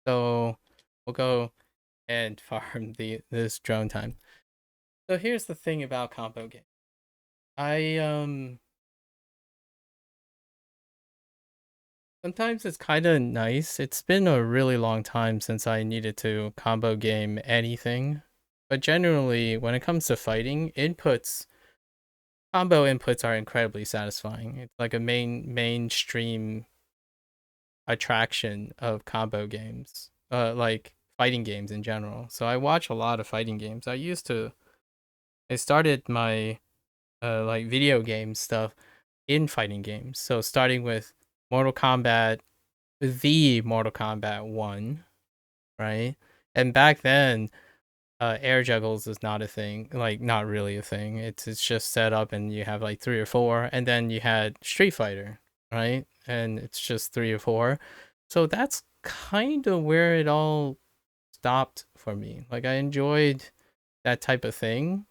So we'll go and farm this drone time. So here's the thing about combo game. I sometimes it's kind of nice. It's been a really long time since I needed to combo game anything. But generally, when it comes to fighting, combo inputs are incredibly satisfying. It's like a mainstream attraction of combo games. Like fighting games in general. So I watch a lot of fighting games. I started my like video game stuff in fighting games. So starting with Mortal Kombat, the Mortal Kombat 1, right? And back then, air juggles is not a thing, like not really a thing. It's just set up and you have like 3 or 4, and then you had Street Fighter, right? And it's just 3 or 4. So that's kind of where it all stopped for me. Like I enjoyed that type of thing,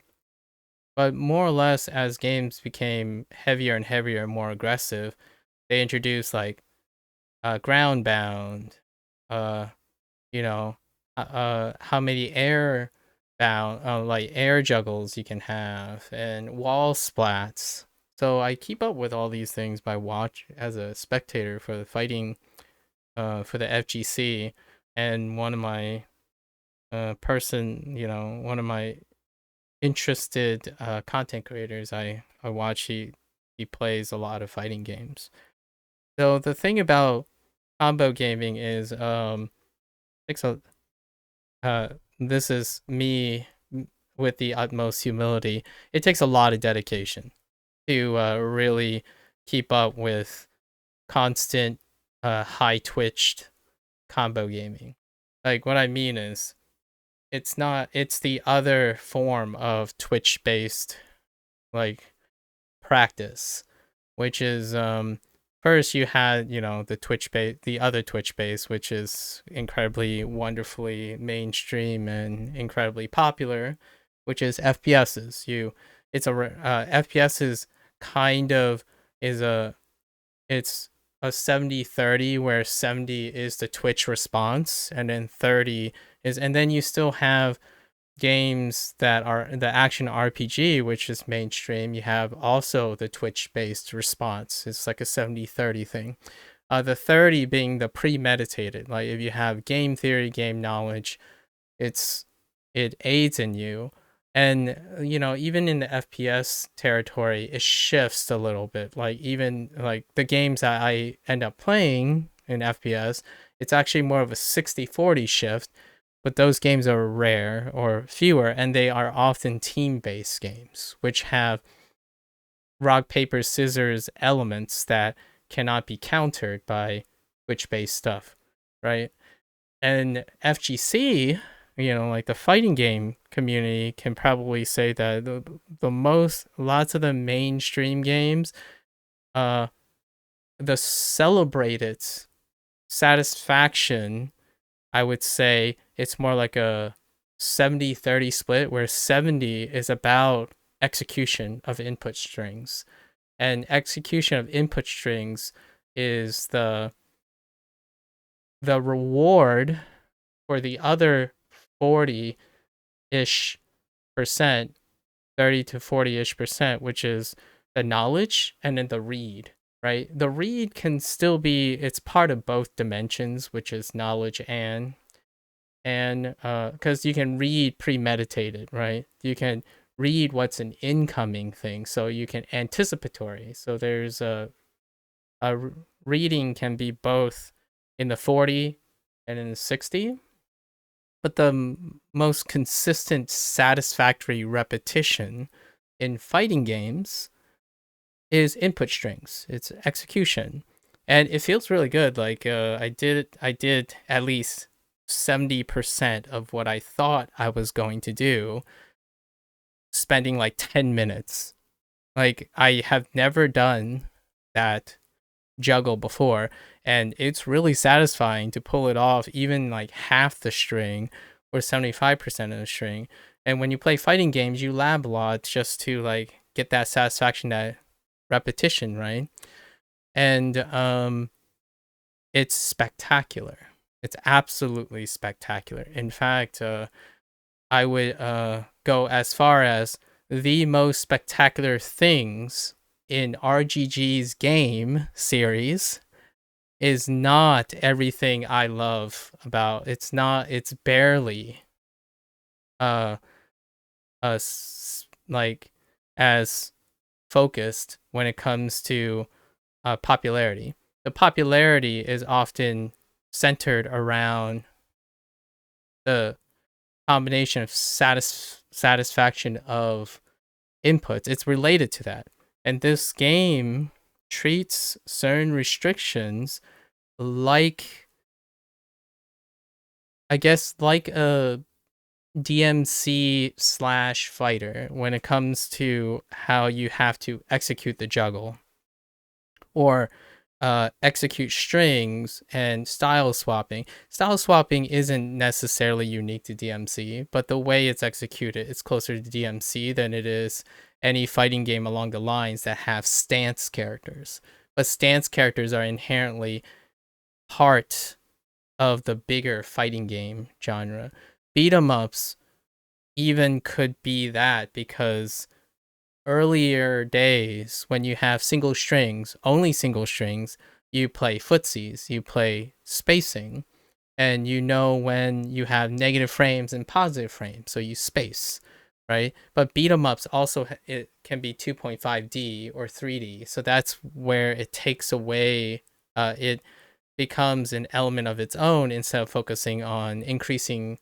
but more or less as games became heavier and heavier and more aggressive, they introduced like ground bound, uh, you know, how many air bound, like air juggles you can have, and wall splats. So I keep up with all these things by watch as a spectator for the fighting, for the FGC, and one of my interested content creators I watch. He plays a lot of fighting games. So the thing about combo gaming is takes a this is me with the utmost humility. It takes a lot of dedication to really keep up with constant high twitched combo gaming. Like what I mean is it's the other form of Twitch based like practice, which is first you had, the other Twitch base, which is incredibly wonderfully mainstream and incredibly popular, which is FPSs. FPSs kind of is a it's a 70-30 where 70 is the Twitch response and then 30 is, and then you still have games that are the action RPG, which is mainstream. You have also the Twitch based response. It's like a 70-30 thing. The 30 being the premeditated. Like if you have game theory, game knowledge, it aids in you. And even in the FPS territory, it shifts a little bit. Like even like the games that I end up playing in FPS, it's actually more of a 60-40 shift, but those games are rare or fewer, and they are often team-based games, which have rock paper scissors elements that cannot be countered by Twitch-based stuff, right? And FGC, like the fighting game community, can probably say that lots of the mainstream games, uh, the celebrated satisfaction, I would say it's more like a 70-30 split, where 70 is about execution of input strings. And execution of input strings is the reward for the other 40-ish percent, 30 to 40-ish percent, which is the knowledge and then the read, right? The read can still be, it's part of both dimensions, which is knowledge and because you can read premeditated, right? You can read what's an incoming thing, so you can anticipatory. So there's a reading can be both in the 40 and in the 60, but the most consistent satisfactory repetition in fighting games is input strings. It's execution, and it feels really good. Like I did at least 70% of what I thought I was going to do, spending like 10 minutes. Like I have never done that juggle before, and it's really satisfying to pull it off, even like half the string or 75% of the string. And when you play fighting games, you lab a lot just to like get that satisfaction, that repetition, right? And it's spectacular. It's absolutely spectacular. In fact, I would go as far as the most spectacular things in RGG's game series is not everything I love about. It's barely uh like as focused when it comes to popularity. The popularity is often centered around the combination of satisfaction of inputs. It's related to that. And this game treats certain restrictions like, I guess, like a DMC slash fighter when it comes to how you have to execute the juggle or execute strings and style swapping. Style swapping isn't necessarily unique to DMC, but the way it's executed, it's closer to DMC than it is any fighting game along the lines that have stance characters. But stance characters are inherently part of the bigger fighting game genre. Beat 'em ups even could be that because earlier days when you have single strings, only single strings, you play footsies, you play spacing, and you know when you have negative frames and positive frames, so you space, right? But beat 'em ups also it can be 2.5D or 3D, so that's where it takes away. It becomes an element of its own instead of focusing on increasing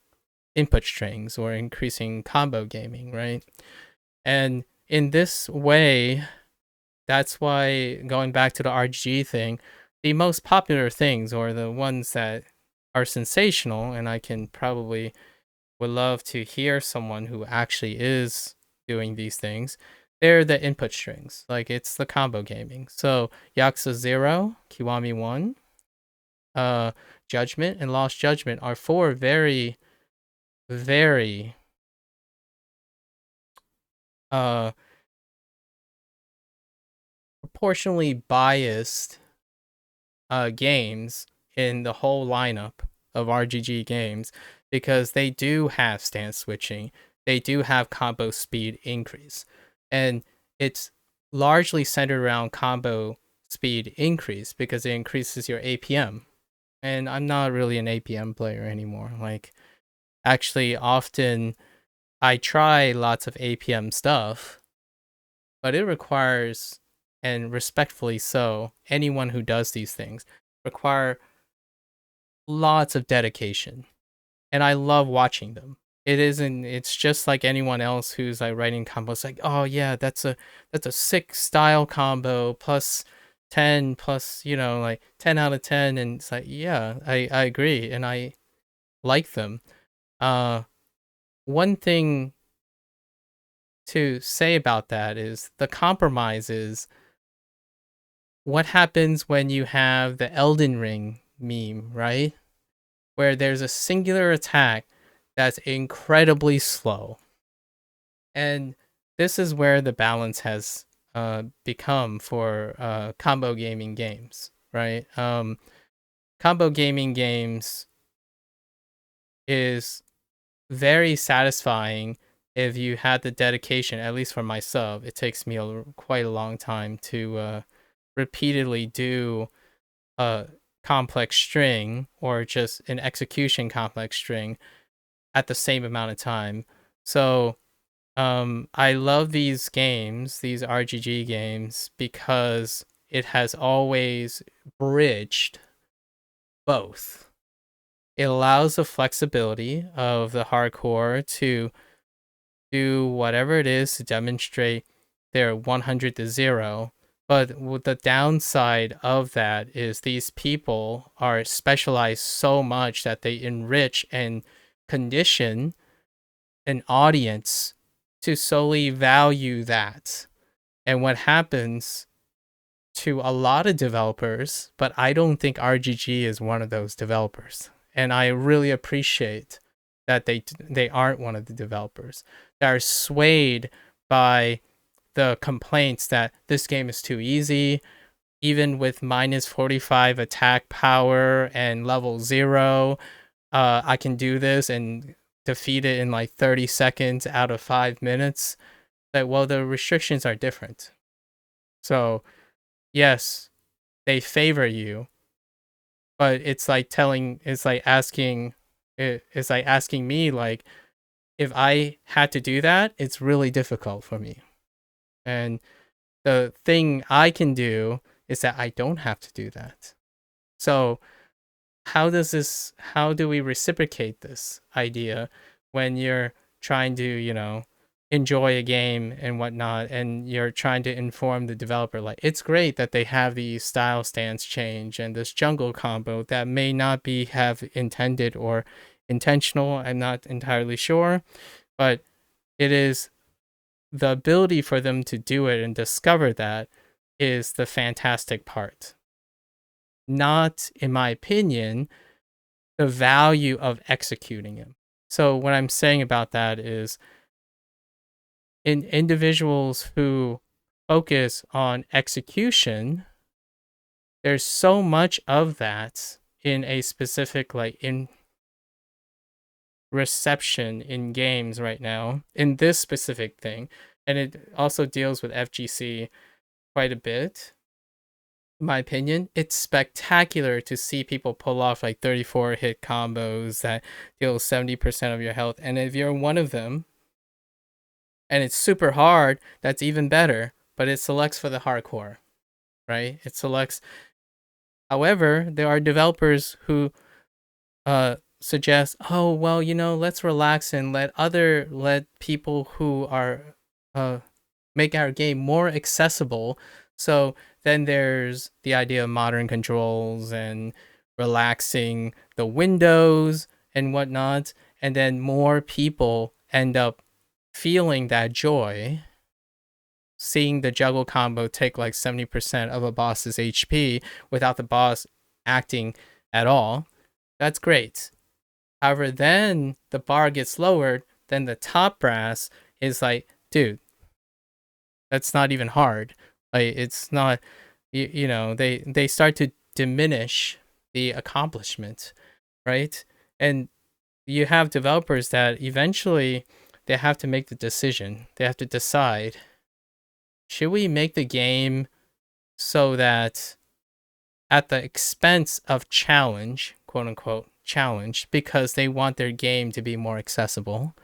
input strings or increasing combo gaming, right? And in this way, that's why going back to the RGG thing, the most popular things or the ones that are sensational, and I can probably would love to hear someone who actually is doing these things, they're the input strings. Like it's the combo gaming. So Yakuza 0, Kiwami 1, uh, Judgment, and Lost Judgment are four very, very uh proportionally biased games in the whole lineup of RGG games because they do have stance switching, they do have combo speed increase, and it's largely centered around combo speed increase because it increases your APM. And I'm not really an APM player anymore. Like, actually, often I try lots of APM stuff, but it requires, and respectfully so, anyone who does these things require lots of dedication, and I love watching them. It's just like anyone else who's like writing combos like, oh yeah, that's a sick style combo plus 10 plus, like 10 out of 10, and it's like, yeah, I agree and I like them. uh One thing to say about that is the compromise is what happens when you have the Elden Ring meme, right? Where there's a singular attack that's incredibly slow. And this is where the balance has become for combo gaming games, right? Combo gaming games is very satisfying if you had the dedication, at least for myself. It takes me quite a long time to repeatedly do a complex string or just an execution complex string at the same amount of time. So I love these games, these RGG games, because it has always bridged both. It allows the flexibility of the hardcore to do whatever it is to demonstrate their 100 to 0. But with the downside of that is these people are specialized so much that they enrich and condition an audience to solely value that. And what happens to a lot of developers, but I don't think RGG is one of those developers. And I really appreciate that they aren't one of the developers that are swayed by the complaints that this game is too easy, even with minus 45 attack power and level 0, I can do this and defeat it in like 30 seconds out of 5 minutes. Like, well, the restrictions are different. So, yes, they favor you, but it's like asking me, like, if I had to do that, it's really difficult for me. And the thing I can do is that I don't have to do that. So, how do we reciprocate this idea when you're trying to, enjoy a game and whatnot, and you're trying to inform the developer, like, it's great that they have these style stance change and this jungle combo that may not be have intended or intentional. I'm not entirely sure, but it is the ability for them to do it and discover that is the fantastic part. Not, in my opinion, the value of executing it. So what I'm saying about that is, in individuals who focus on execution, there's so much of that in a specific, like, in reception in games right now in this specific thing, and it also deals with FGC quite a bit. In my opinion, it's spectacular to see people pull off like 34 hit combos that deal 70% of your health. And if you're one of them, and it's super hard, that's even better. But it selects for the hardcore, right? It selects. However, there are developers who suggest, oh well, let's relax and let people who are make our game more accessible. So then there's the idea of modern controls and relaxing the windows and whatnot, and then more people end up feeling that joy, seeing the juggle combo take like 70% of a boss's HP without the boss acting at all. That's great. However, then the bar gets lowered, then the top brass is like, dude, that's not even hard. Like, it's not, they start to diminish the accomplishment, right? And you have developers that eventually they have to make the decision. They have to decide, should we make the game so that at the expense of challenge, quote unquote, challenge, because they want their game to be more accessible,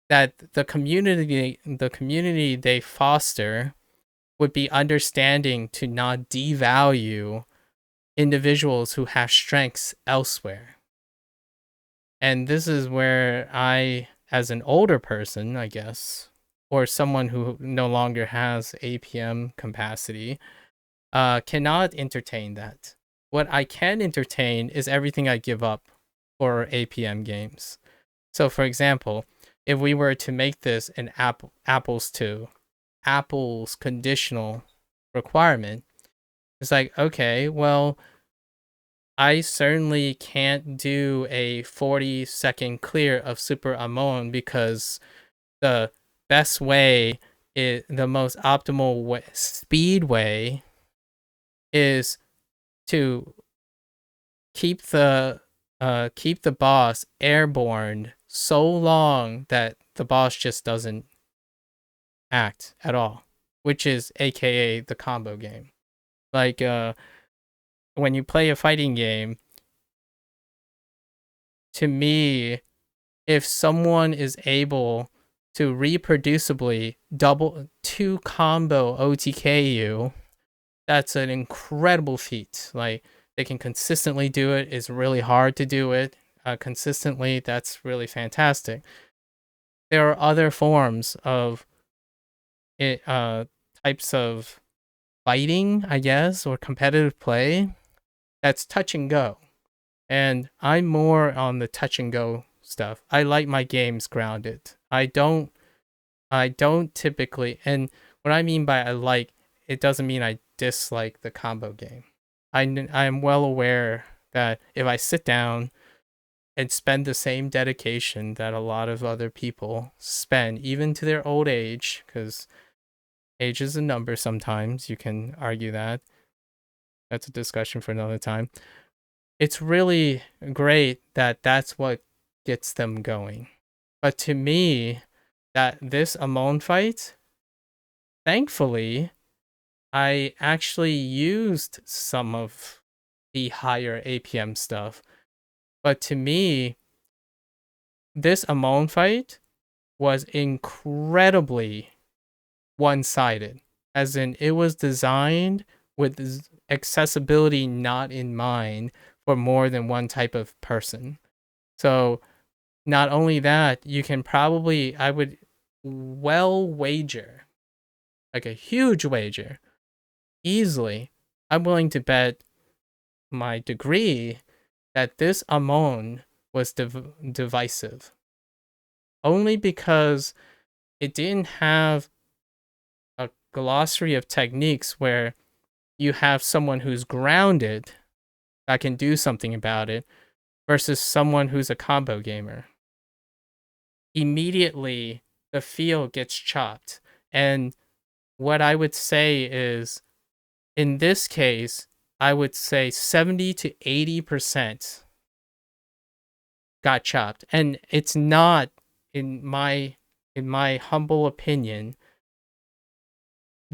that the community they foster would be understanding to not devalue individuals who have strengths elsewhere. And this is where I, as an older person, I guess, or someone who no longer has APM capacity, cannot entertain that. What I can entertain is everything I give up for APM games. So, for example, if we were to make this an apples conditional requirement, it's like, okay, well, I certainly can't do a 40-second clear of Super Amon because the best way, the most optimal speed way, is to keep the boss airborne so long that the boss just doesn't act at all, which is AKA the combo game. Like, when you play a fighting game, to me, if someone is able to reproducibly double 2 combo OTK you, that's an incredible feat. Like, they can consistently do it. It's really hard to do it consistently. That's really fantastic. There are other forms of it, types of fighting, I guess, or competitive play that's touch and go. And I'm more on the touch and go stuff. I like my games grounded. I don't typically, and what I mean by I like, it doesn't mean I dislike the combo game. I am well aware that if I sit down and spend the same dedication that a lot of other people spend, even to their old age, because age is a number sometimes, you can argue that, That's a discussion for another time. It's really great that that's what gets them going. But to me, that this Amon fight, thankfully, I actually used some of the higher APM stuff. But to me, this Amon fight was incredibly one-sided, as in it was designed with accessibility not in mind for more than one type of person. So not only that, you can probably, I would well wager, like a huge wager, easily, I'm willing to bet my degree that this Amon was divisive. Only because it didn't have a glossary of techniques where you have someone who's grounded that can do something about it versus someone who's a combo gamer. Immediately, the field gets chopped. And what I would say is, in this case, I would say 70 to 80% got chopped. And it's not, in my humble opinion,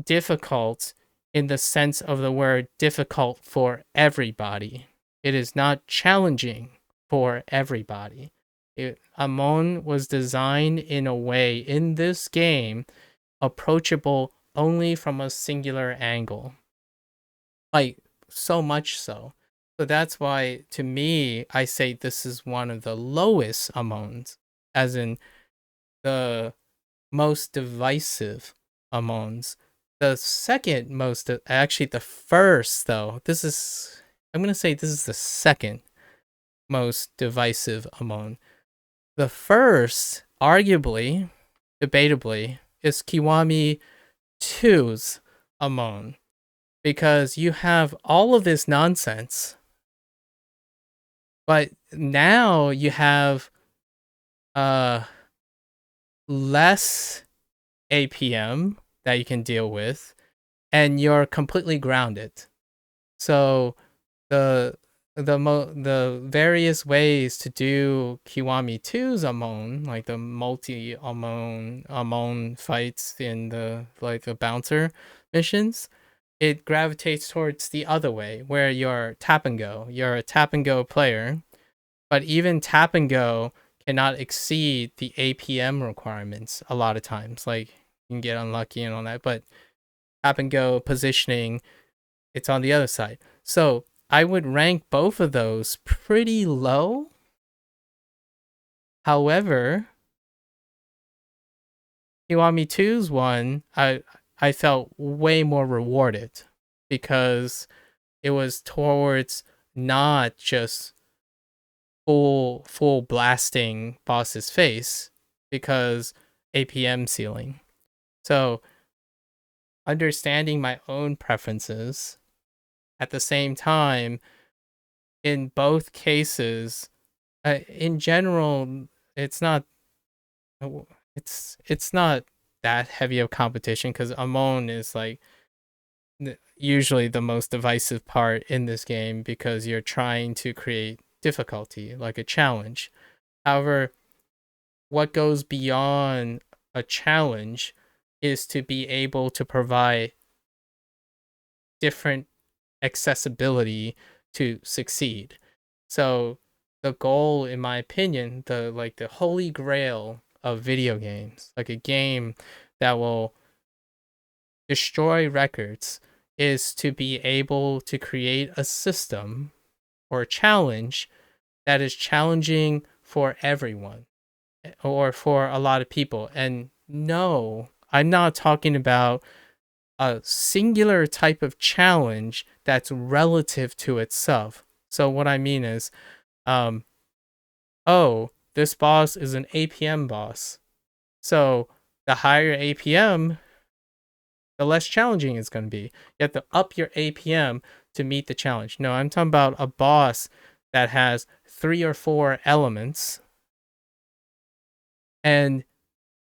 difficult in the sense of the word difficult for everybody. It is not challenging for everybody. Amon was designed in a way in this game approachable only from a singular angle. Like, so much so. So that's why, to me, I say this is one of the lowest Amons, as in the most divisive Amons. The second most, actually, the first, though, I'm going to say this is the second most divisive Amon. The first, arguably, debatably, is Kiwami 2's Amon, because you have all of this nonsense, but now you have less APM that you can deal with, and you're completely grounded. So the various ways to do Kiwami 2's Amon, like the multi Amon fights in the bouncer missions, it gravitates towards the other way, where you're tap and go. You're a tap and go player, but even tap and go cannot exceed the APM requirements a lot of times. Like, you can get unlucky and all that, but tap and go positioning, it's on the other side. So I would rank both of those pretty low. However, Kiwami 2's one, I felt way more rewarded, because it was towards not just full blasting boss's face, because APM ceiling. So understanding my own preferences, at the same time, in both cases, in general, it's not it's not that heavy of competition, because Amon is like usually the most divisive part in this game, because you're trying to create difficulty, like a challenge. However, what goes beyond a challenge is to be able to provide different accessibility to succeed. So the goal, in my opinion, the holy grail of video games, like a game that will destroy records, is to be able to create a system or a challenge that is challenging for everyone, or for a lot of people. And no, I'm not talking about a singular type of challenge that's relative to itself. So what I mean is, oh, this boss is an APM boss. So the higher APM, the less challenging it's going to be. You have to up your APM to meet the challenge. No, I'm talking about a boss that has 3 or 4 elements, and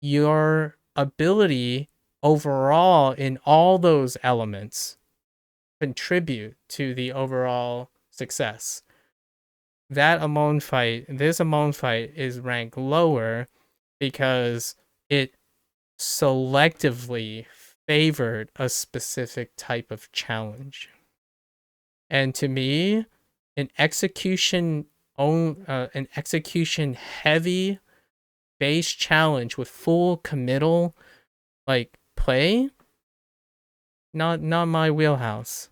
your ability overall in all those elements contribute to the overall success. This Amon fight is ranked lower because it selectively favored a specific type of challenge. And to me, an execution an execution heavy base challenge with full committal like play, not my wheelhouse.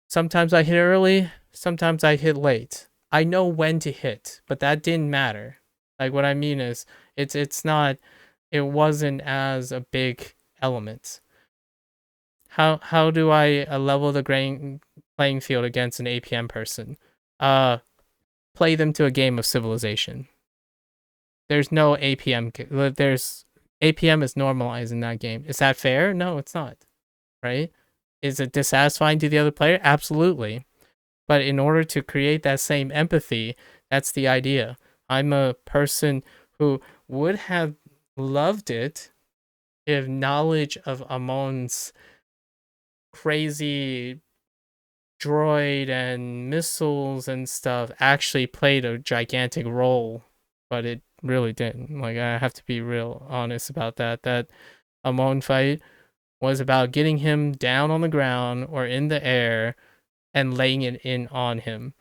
Sometimes I hit early, sometimes I hit late. I know when to hit, but that didn't matter. Like what I mean is it's not it wasn't as a big element. How do I level the playing field against an APM person? Play them to a game of Civilization. There's no APM. There's APM is normalized in that game. Is that fair? No, it's not. Right? Is it dissatisfying to the other player? Absolutely. But in order to create that same empathy, that's the idea. I'm a person who would have loved it if knowledge of Amon's crazy droid and missiles and stuff actually played a gigantic role, but it really didn't. Like, I have to be real honest about that. That Amon fight was about getting him down on the ground or in the air and laying it in on him,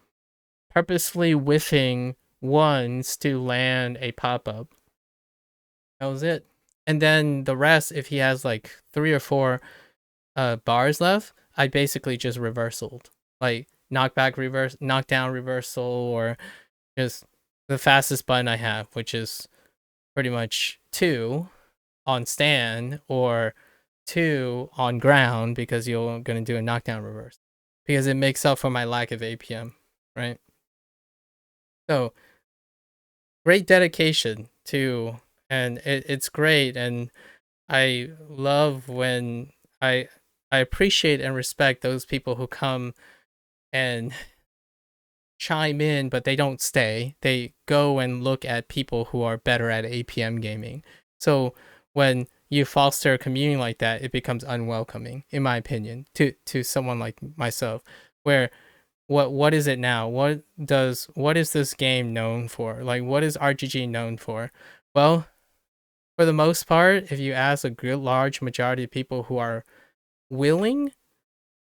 purposefully whiffing ones to land a pop-up. That was it. And then the rest, if he has like 3 or 4 bars left, I basically just reversaled, like knockdown reversal, or just the fastest button I have, which is pretty much 2 on stand or 2 on ground, because you're gonna do a knockdown reverse, because it makes up for my lack of APM, right? So great dedication to, and it's great, and I love when I appreciate and respect those people who come and chime in, but they don't stay. They go and look at people who are better at APM gaming. So when you foster a community like that, it becomes unwelcoming, in my opinion, to someone like myself. Where what is it now? What is this game known for? Like, what is RGG known for? Well, for the most part, if you ask a good large majority of people who are willing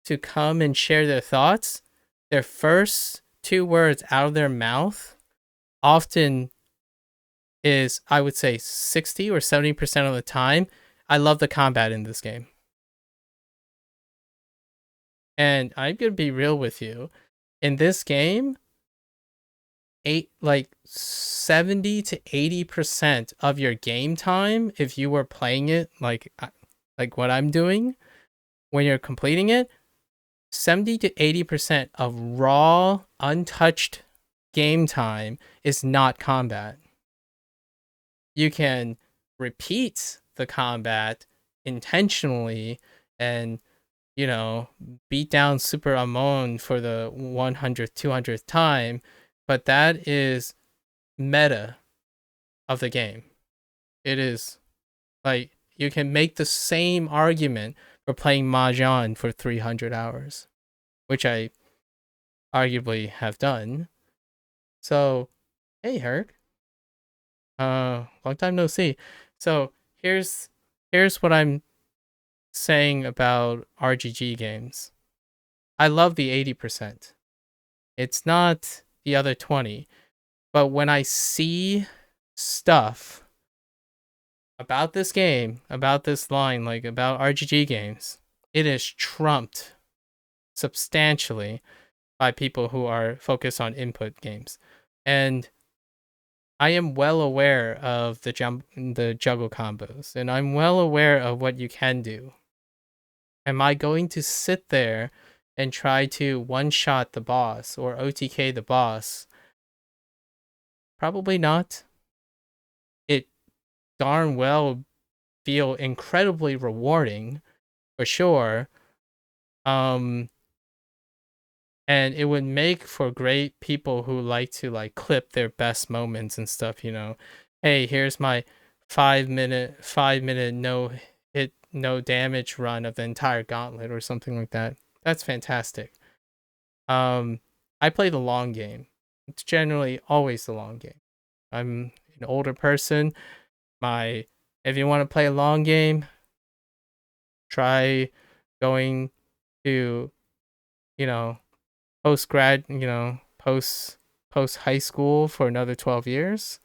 to come and share their thoughts, their first 2 words out of their mouth often is, I would say, 60 or 70% of the time, I love the combat in this game. And I'm gonna be real with you. In this game, 70 to 80% of your game time, if you were playing it like what I'm doing, when you're completing it, 70 to 80% of raw, untouched game time is not combat. You can repeat the combat intentionally and, beat down Super Amon for the 100th, 200th time, but that is meta of the game. It is like, you can make the same argument for playing Mahjong for 300 hours, which I arguably have done. So, hey, Herc. Long time no see. So, here's what I'm saying about RGG games. I love the 80%. It's not the other 20. But when I see stuff about this game, about this line, like about RGG games, it is trumped substantially by people who are focused on input games. And I am well aware of the juggle combos, and I'm well aware of what you can do. Am I going to sit there and try to one-shot the boss or OTK the boss? Probably not. It darn well feel incredibly rewarding, for sure. And it would make for great people who like to clip their best moments and stuff, Hey, here's my 5-minute no hit, no damage run of the entire gauntlet or something like that. That's fantastic. I play the long game. It's generally always the long game. I'm an older person. My If you want to play a long game, try going to, you know, post high school for another 12 years.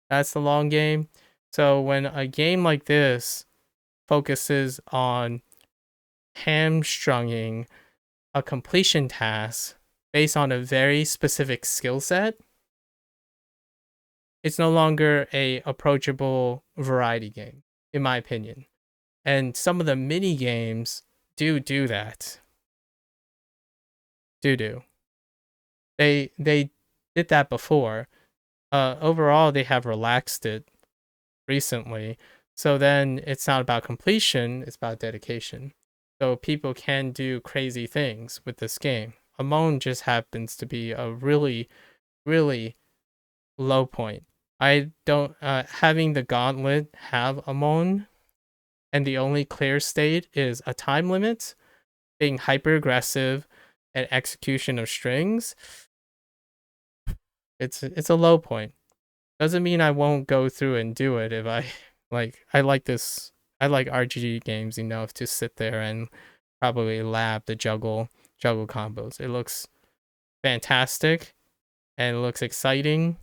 That's the long game. So when a game like this focuses on hamstrunging a completion task based on a very specific skill set, it's no longer a approachable variety game, in my opinion. And some of the mini games do that. Do. They did that before. Overall, they have relaxed it recently. So then it's not about completion, it's about dedication. So people can do crazy things with this game. Amon just happens to be a really, really low point. I don't having the gauntlet have Amon and the only clear state is a time limit, being hyper aggressive and execution of strings. It's a low point. Doesn't mean I won't go through and do it if I I like this. I like RPG games enough to sit there and probably lab the juggle combos. It looks fantastic and it looks exciting.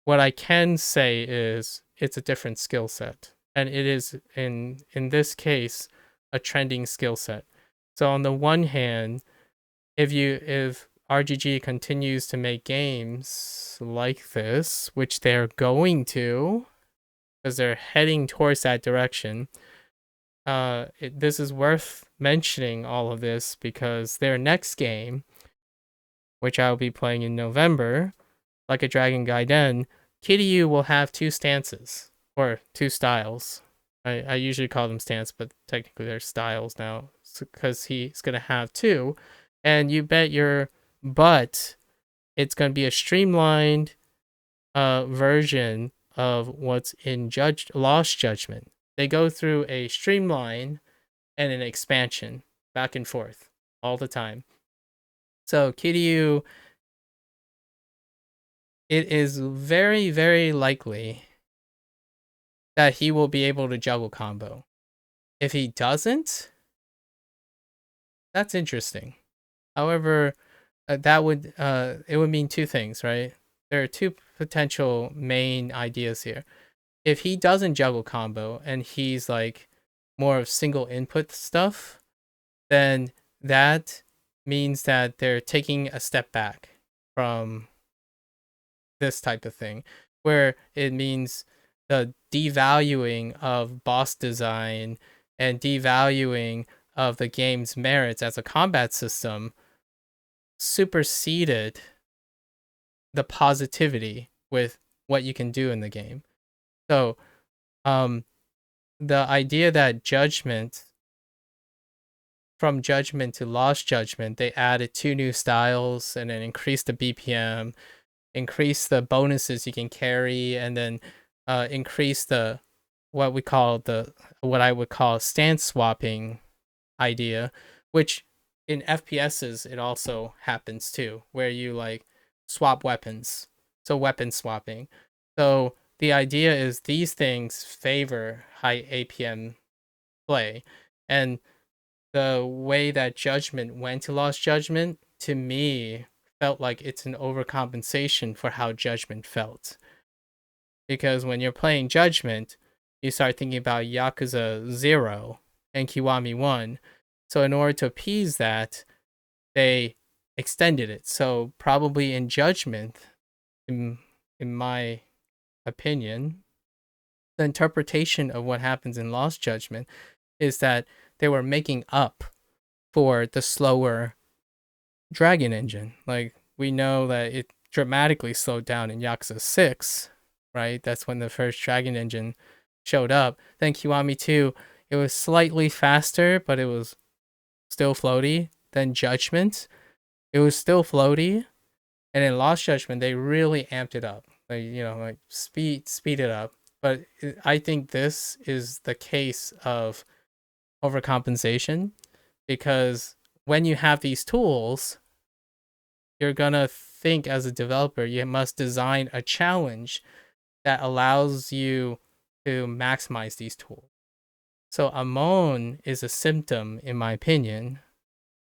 What I can say is it's a different skill set, and it is in this case a trending skill set. So on the one hand, if RGG continues to make games like this, which they're going to, because they're heading towards that direction, this is worth mentioning all of this because their next game, which I'll be playing in November, Like a Dragon Gaiden, Kiryu will have two stances or two styles. I usually call them stance, but technically they're styles now because he's gonna have two, and you bet your butt it's gonna be a streamlined version of what's in Lost Judgment. They go through a streamline and an expansion back and forth all the time. So Kiryu, it is very, very likely that he will be able to juggle combo. If he doesn't, that's interesting. However, that would it would mean two things, right? There are two potential main ideas here. If he doesn't juggle combo and he's like more of single input stuff, then that means that they're taking a step back from this type of thing, where it means the devaluing of boss design and devaluing of the game's merits as a combat system superseded the positivity with what you can do in the game. So, the idea that from Judgment to Lost Judgment, they added two new styles and then increased the BPM, increased the bonuses you can carry, and then increase the what I would call stance swapping idea, which in FPSs it also happens too, where you like swap weapons. So weapon swapping. So the idea is these things favor high APM play, and the way that Judgment went to Lost Judgment to me felt like it's an overcompensation for how Judgment felt. Because when you're playing Judgment, you start thinking about Yakuza 0 and Kiwami 1. So in order to appease that, they extended it. So probably in Judgment, in my opinion, the interpretation of what happens in Lost Judgment is that they were making up for the slower Dragon Engine. Like, we know that it dramatically slowed down in Yakuza 6, right? That's when the first Dragon Engine showed up. Then Kiwami 2, it was slightly faster, but it was still floaty. Then Judgment, it was still floaty. And in Lost Judgment, they really amped it up. Like speed it up. But I think this is the case of overcompensation because when you have these tools, you're gonna think as a developer, you must design a challenge that allows you to maximize these tools. So Amon is a symptom, in my opinion,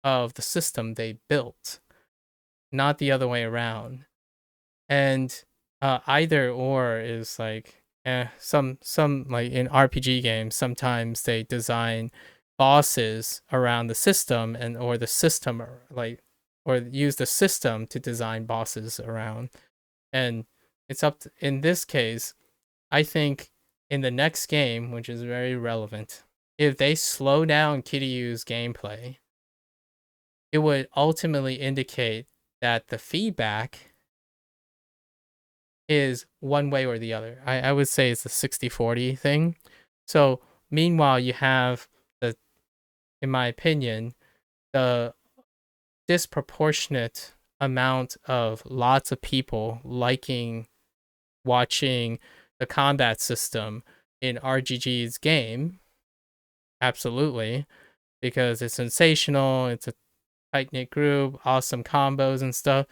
of the system they built, not the other way around. And either or is like some like in RPG games, sometimes they design bosses around the system and or the system like or use the system to design bosses around. And it's up to, in this case, I think in the next game, which is very relevant, if they slow down Kiryu's gameplay, it would ultimately indicate that the feedback is one way or the other. I would say it's a 60-40 thing. So meanwhile, you have the, in my opinion, the disproportionate amount of lots of people liking watching the combat system in RGG's game. Absolutely. Because it's sensational, it's a tight knit group, awesome combos and stuff.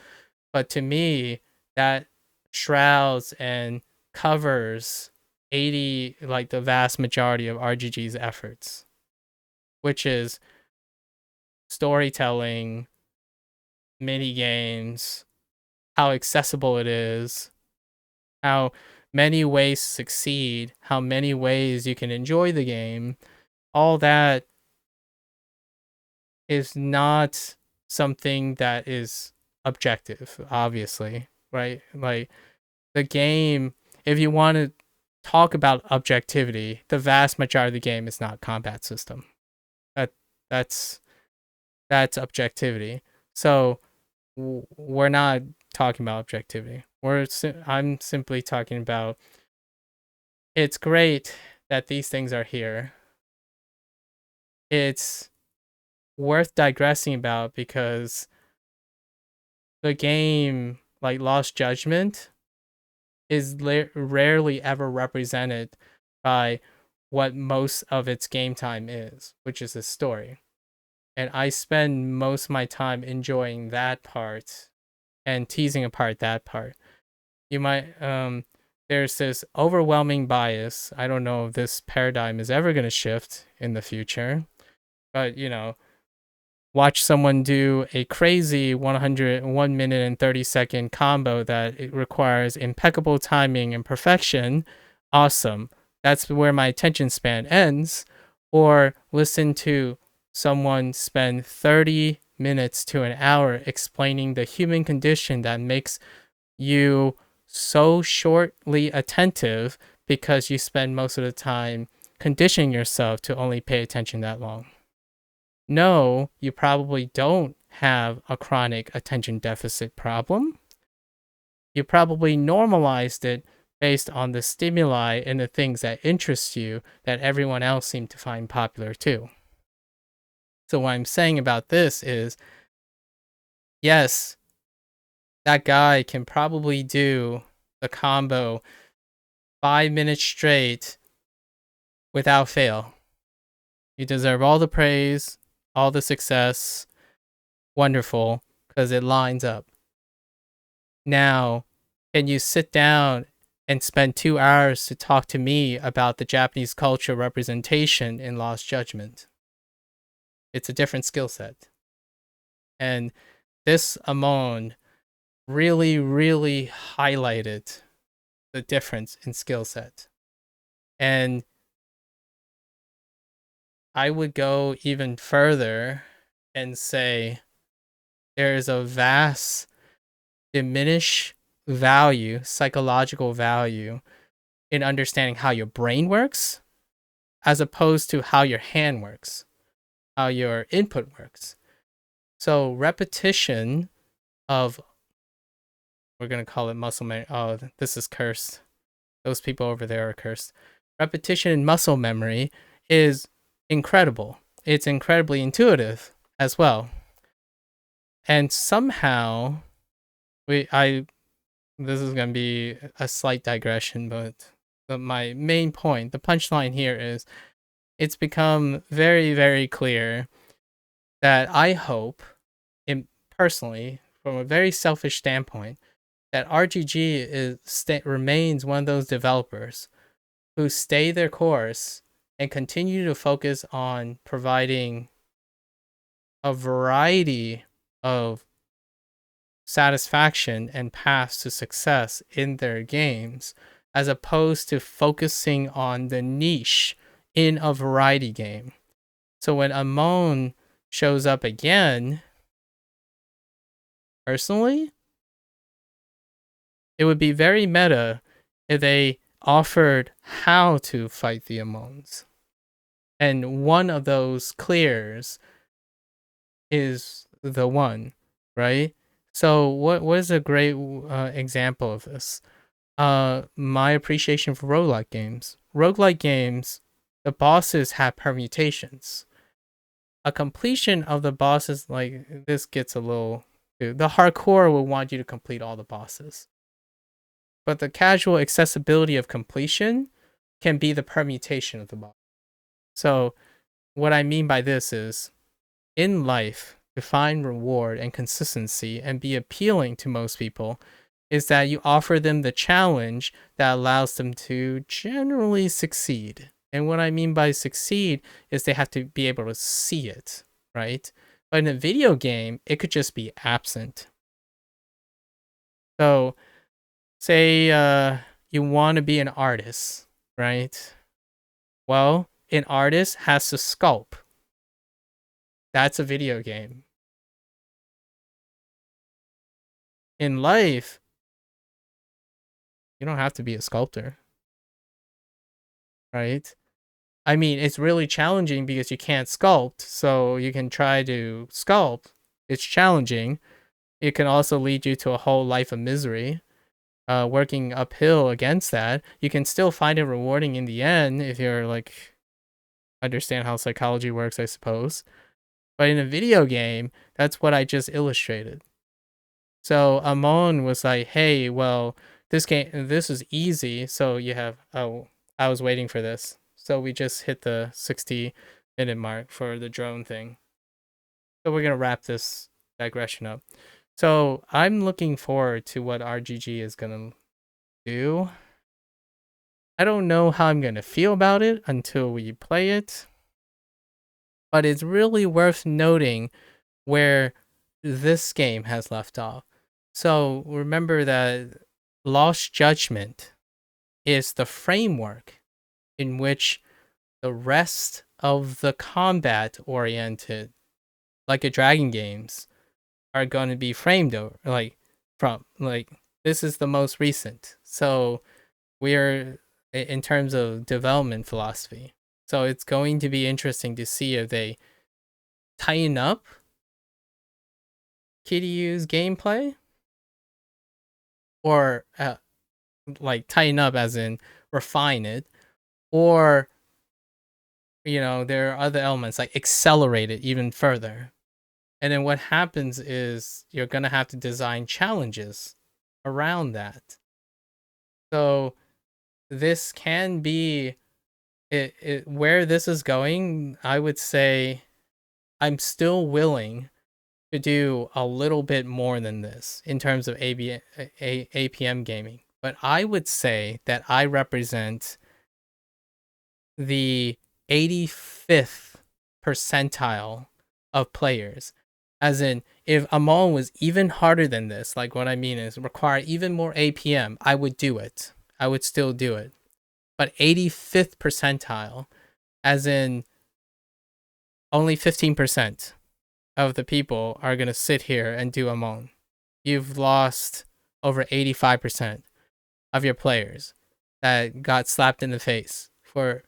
But to me, that shrouds and covers 80, like the vast majority of RGG's efforts, which is storytelling, mini games, how accessible it is, how many ways to succeed, how many ways you can enjoy the game. All that is not something that is objective, obviously, right? Like the game, if you want to talk about objectivity, the vast majority of the game is not combat system. That that's that's objectivity. So we're not talking about objectivity. I'm simply talking about it's great that these things are here. It's worth digressing about because the game, like Lost Judgment, is rarely ever represented by what most of its game time is, which is the story. And I spend most of my time enjoying that part and teasing apart that part. You might there's this overwhelming bias. I don't know if this paradigm is ever going to shift in the future, but watch someone do a crazy 1 minute and 30-second combo that it requires impeccable timing and perfection. Awesome. That's where my attention span ends. Or listen to someone spend 30 minutes to an hour explaining the human condition that makes you so shortly attentive because you spend most of the time conditioning yourself to only pay attention that long. No, you probably don't have a chronic attention deficit problem. You probably normalized it based on the stimuli and the things that interest you that everyone else seemed to find popular too. So what I'm saying about this is, yes, that guy can probably do the combo 5 minutes straight without fail. You deserve all the praise, all the success. Wonderful, because it lines up. Now, can you sit down and spend 2 hours to talk to me about the Japanese culture representation in Lost Judgment? It's a different skill set. And this Amon really, really highlighted the difference in skill set. And I would go even further and say there is a vast diminished value, psychological value, in understanding how your brain works as opposed to how your hand works, how your input works. So repetition of, we're going to call it muscle memory. Oh, this is cursed. Those people over there are cursed. Repetition in muscle memory is incredible. It's incredibly intuitive as well. And somehow this is going to be a slight digression, but my main point, the punchline here is it's become very, very clear that I hope, personally, from a very selfish standpoint, that RGG remains one of those developers who stay their course and continue to focus on providing a variety of satisfaction and paths to success in their games, as opposed to focusing on the niche in a variety game. So when Amon shows up again, personally, it would be very meta if they offered how to fight the Amons. And one of those clears is the one, right? So what is a great example of this? My appreciation for roguelike games. Roguelike games, the bosses have permutations. A completion of the bosses, like, this gets a little... The hardcore will want you to complete all the bosses. But the casual accessibility of completion can be the permutation of the boss. So what I mean by this is, in life, to find reward and consistency and be appealing to most people is that you offer them the challenge that allows them to generally succeed. And what I mean by succeed is they have to be able to see it, right? But in a video game, it could just be absent. So, say you want to be an artist, right? Well, an artist has to sculpt. That's a video game. In life, you don't have to be a sculptor, right? I mean, it's really challenging because you can't sculpt, so you can try to sculpt. It's challenging. It can also lead you to a whole life of misery. Working uphill against that, you can still find it rewarding in the end if you're like, understand how psychology works, I suppose. But in a video game, that's what I just illustrated. So Amon was like, hey, well, this is easy. So you have, oh, I was waiting for this. So we just hit the 60-minute mark for the drone thing. So we're going to wrap this digression up. So I'm looking forward to what RGG is going to do. I don't know how I'm going to feel about it until we play it. But it's really worth noting where this game has left off. So remember that Lost Judgment is the framework in which the rest of the combat oriented, like a Dragon games, are going to be framed over, this is the most recent. So we're in terms of development philosophy. So it's going to be interesting to see if they tighten up Kiryu's gameplay, or tighten up as in refine it, or there are other elements like accelerate it even further. And then what happens is you're gonna have to design challenges around that. So this can be where this is going. I would say I'm still willing to do a little bit more than this in terms of APM gaming. But I would say that I represent the 85th percentile of players. As in, if Amal was even harder than this, like what I mean is require even more APM, I would do it. I would still do it. But 85th percentile, as in only 15% of the people are going to sit here and do Amon. You've lost over 85% of your players that got slapped in the face for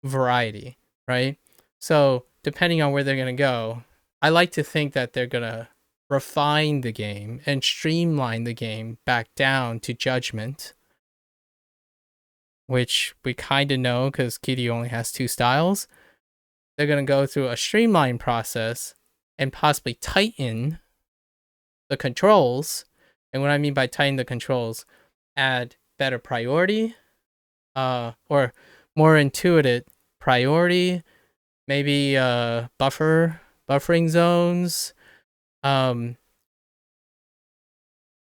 variety, right? So depending on where they're going to go, I like to think that they're going to refine the game and streamline the game back down to Judgment, which we kind of know because Kitty only has 2 styles. They're going to go through a streamline process and possibly tighten the controls. And what I mean by tighten the controls, add better priority, or more intuitive priority, maybe buffer buffering zones,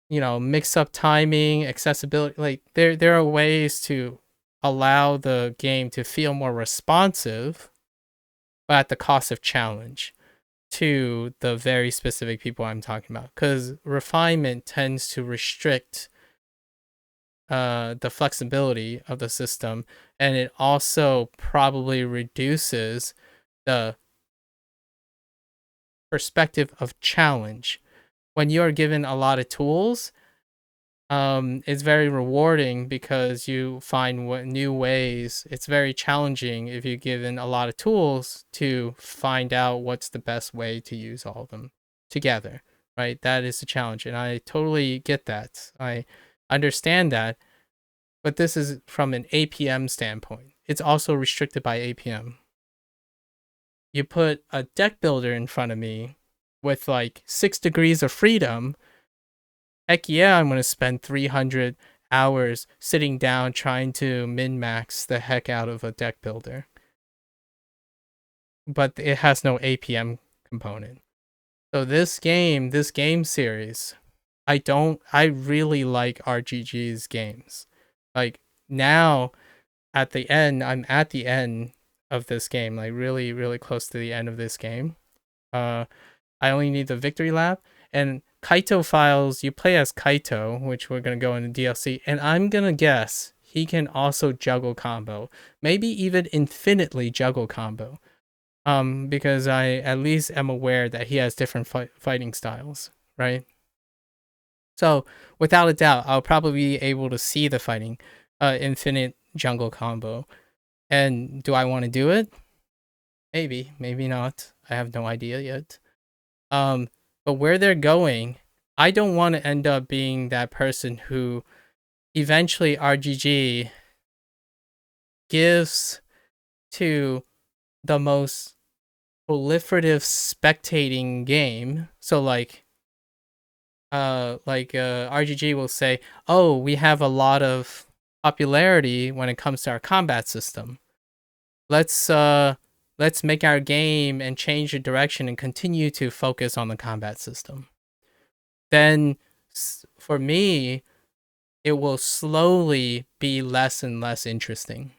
mix up timing, accessibility. Like there are ways to allow the game to feel more responsive, but at the cost of challenge to the very specific people I'm talking about. Because refinement tends to restrict the flexibility of the system, and it also probably reduces the perspective of challenge. When you are given a lot of tools, it's very rewarding because you find new ways. It's very challenging if you're given a lot of tools to find out what's the best way to use all of them together, right? That is the challenge, and I totally get that. I understand that, but this is from an APM standpoint. It's also restricted by APM. You put a deck builder in front of me with like 6 degrees of freedom, heck yeah, I'm going to spend 300 hours sitting down trying to min-max the heck out of a deck builder. But it has no APM component. So this game series, I really like RGG's games. Like now I'm at the end of this game, like really, really close to the end of this game. I only need the victory lap. And Kaito Files, you play as Kaito, which we're going to go into DLC, and I'm going to guess he can also juggle combo. Maybe even infinitely juggle combo. Because I at least am aware that he has different fighting styles, right? So, without a doubt, I'll probably be able to see the fighting infinite jungle combo. And do I want to do it? Maybe, maybe not. I have no idea yet. But where they're going, I don't want to end up being that person who eventually RGG gives to the most proliferative spectating game. So RGG will say, "Oh, we have a lot of popularity when it comes to our combat system. Let's make our game and change the direction and continue to focus on the combat system." Then for me, it will slowly be less and less interesting,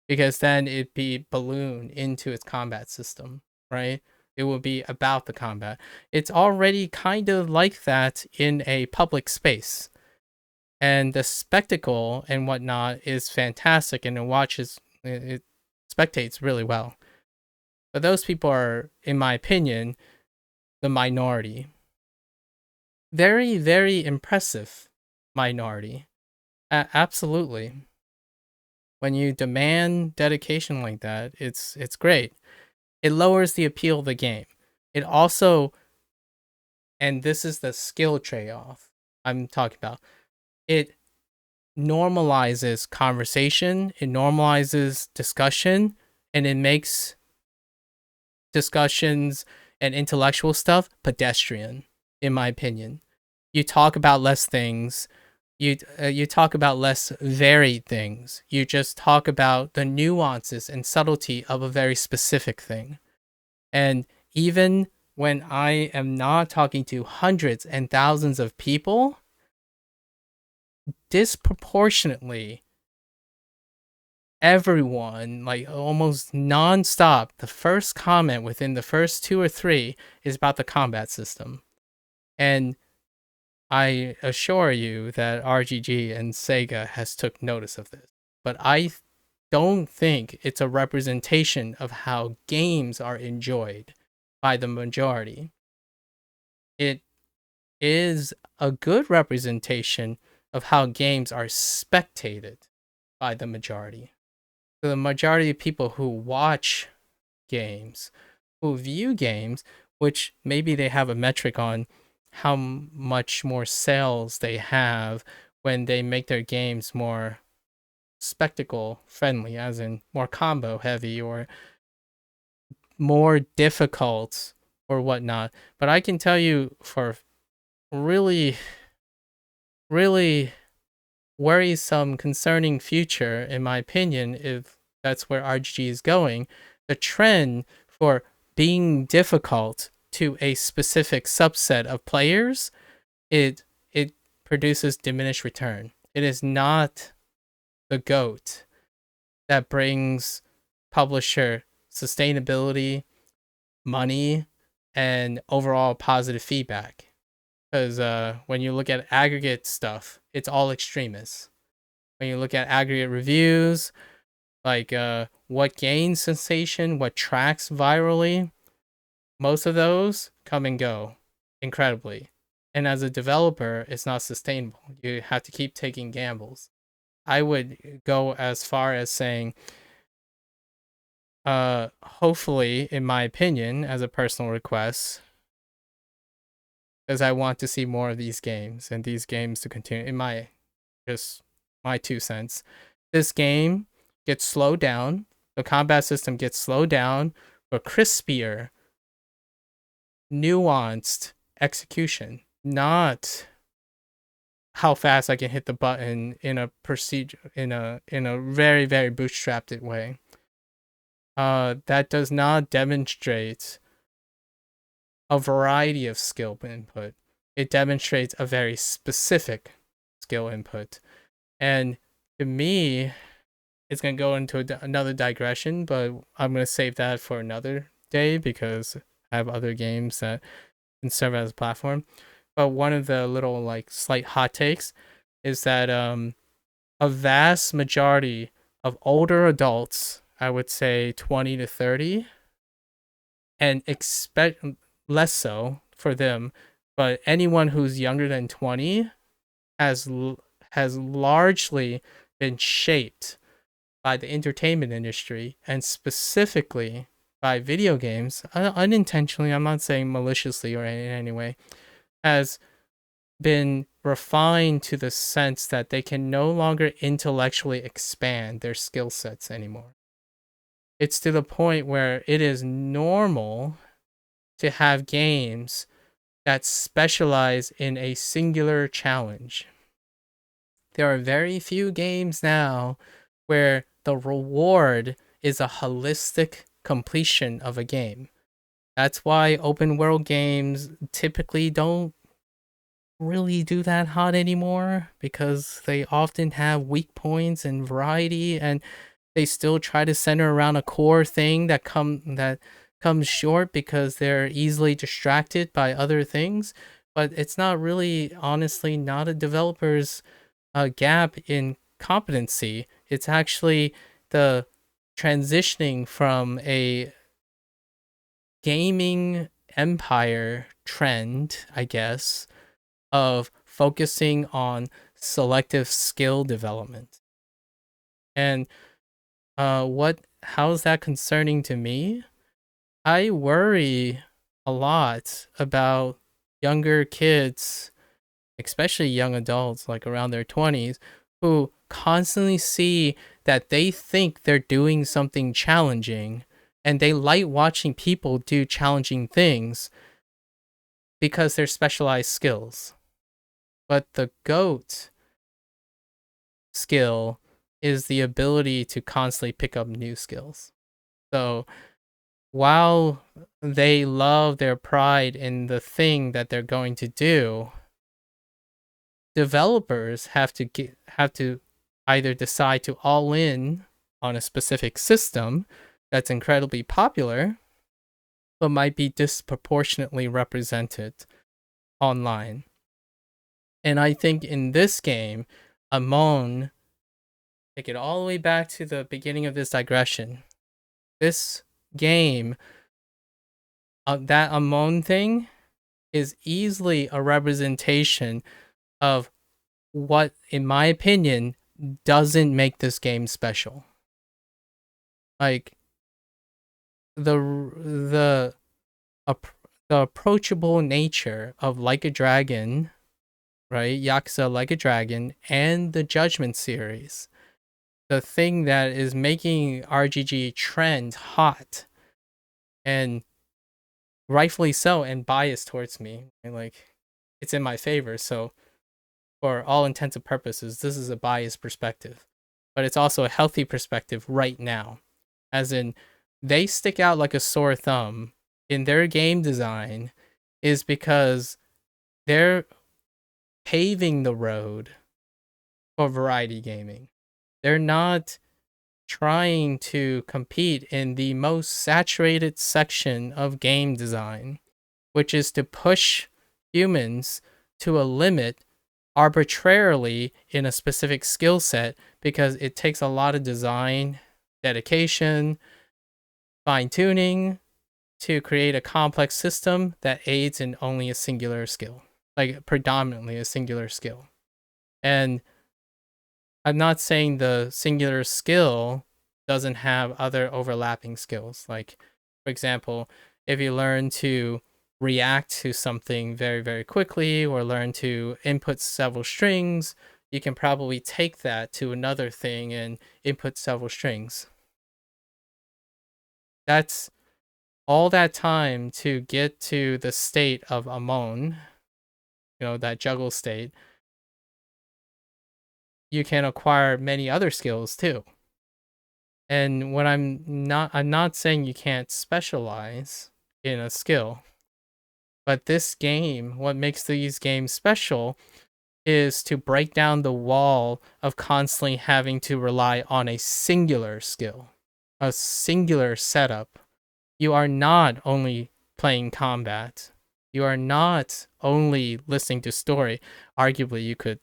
because then it'd be balloon into its combat system, right? It will be about the combat. It's already kind of like that in a public space, and the spectacle and whatnot is fantastic, and it spectates really well. But those people are, in my opinion, the minority. Very, very impressive minority. Absolutely. When you demand dedication like that, it's great. It lowers the appeal of the game. It also, and this is the skill trade-off I'm talking about, it normalizes conversation, it normalizes discussion, and it makes discussions and intellectual stuff pedestrian, in my opinion. You talk about less things. You talk about less varied things. You just talk about the nuances and subtlety of a very specific thing. And even when I am not talking to hundreds and thousands of people, disproportionately, everyone, like almost nonstop, the first comment within the first 2 or 3 is about the combat system. And I assure you that RGG and Sega has took notice of this. But I don't think it's a representation of how games are enjoyed by the majority. It is a good representation of how games are spectated by the majority. So the majority of people who watch games, who view games, which maybe they have a metric on how much more sales they have when they make their games more spectacle friendly, as in more combo heavy or more difficult or whatnot. But I can tell you, for really, really worrisome, concerning future, in my opinion, if that's where RGG is going, the trend for being difficult to a specific subset of players, it produces diminished return. It is not the GOAT that brings publisher sustainability, money, and overall positive feedback. Because when you look at aggregate stuff, it's all extremists. When you look at aggregate reviews, like what gains sensation, what tracks virally, most of those come and go incredibly. And as a developer, it's not sustainable. You have to keep taking gambles. I would go as far as saying, hopefully, in my opinion, as a personal request, because I want to see more of these games and these games to continue. In my just my 2 cents, this game gets slowed down. The combat system gets slowed down for crispier, nuanced execution, not how fast I can hit the button in a procedure in a very very bootstrapped way. That does not demonstrate a variety of skill input. It demonstrates a very specific skill input. And to me, it's going to go into another digression, but I'm going to save that for another day because I have other games that can serve as a platform. But one of the little like slight hot takes is that a vast majority of older adults, I would say 20 to 30, and expect less so for them, but anyone who's younger than 20 has largely been shaped by the entertainment industry and specifically by video games, unintentionally. I'm not saying maliciously or in any way, has been refined to the sense that they can no longer intellectually expand their skill sets anymore. It's to the point where it is normal to have games that specialize in a singular challenge. There are very few games now where the reward is a holistic completion of a game. That's why open world games typically don't really do that hot anymore, because they often have weak points and variety, and they still try to center around a core thing that comes short because they're easily distracted by other things. But it's not really, honestly, not a developer's gap in competency. It's actually the transitioning from a gaming empire trend, I guess, of focusing on selective skill development. And how's that concerning to me? I worry a lot about younger kids, especially young adults, like around their 20s, who constantly see that they think they're doing something challenging and they like watching people do challenging things because they're specialized skills. But the GOAT skill is the ability to constantly pick up new skills. So while they love their pride in the thing that they're going to do, developers have to either decide to all in on a specific system that's incredibly popular, but might be disproportionately represented online. And I think in this game, Amon, take it all the way back to the beginning of this digression. This game, that Amon thing, is easily a representation of what, in my opinion, doesn't make this game special. Like the approachable nature of Like a Dragon, right? Yakuza Like a Dragon, and the Judgment series. The thing that is making RGG trend hot, and rightfully so, and biased towards me. And like, it's in my favor. So for all intents and purposes, this is a biased perspective. But it's also a healthy perspective right now. As in, they stick out like a sore thumb in their game design is because they're paving the road for variety gaming. They're not trying to compete in the most saturated section of game design, which is to push humans to a limit arbitrarily in a specific skill set, because it takes a lot of design, dedication, fine tuning to create a complex system that aids in only a singular skill, like predominantly a singular skill. And I'm not saying the singular skill doesn't have other overlapping skills. Like, for example, if you learn to react to something very, very quickly, or learn to input several strings, you can probably take that to another thing and input several strings. That's all that time to get to the state of Amon, that juggle state. You can acquire many other skills too. And when I'm not saying you can't specialize in a skill, but this game, what makes these games special is to break down the wall of constantly having to rely on a singular skill, a singular setup. You are not only playing combat. You are not only listening to story. Arguably, you could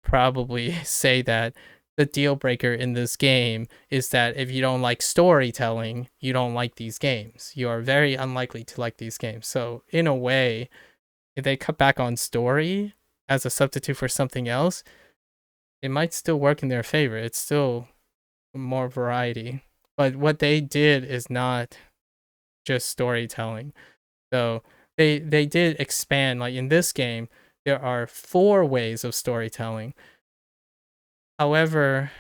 probably say that the deal breaker in this game is that if you don't like storytelling, you don't like these games. You are very unlikely to like these games. So, in a way, if they cut back on story as a substitute for something else, it might still work in their favor. It's still more variety. But what they did is not just storytelling. So they did expand. Like in this game, there are 4 ways of storytelling. However,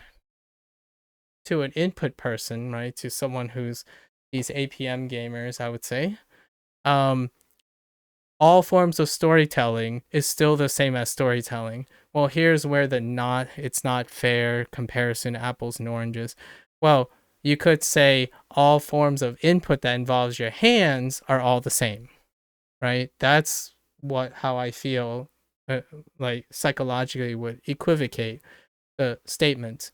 to an input person, right, to someone who's these APM gamers, I would say, all forms of storytelling is still the same as storytelling. Well, here's where it's not fair comparison, apples and oranges. Well, you could say all forms of input that involves your hands are all the same, right? That's how I feel, like psychologically would equivocate the statement.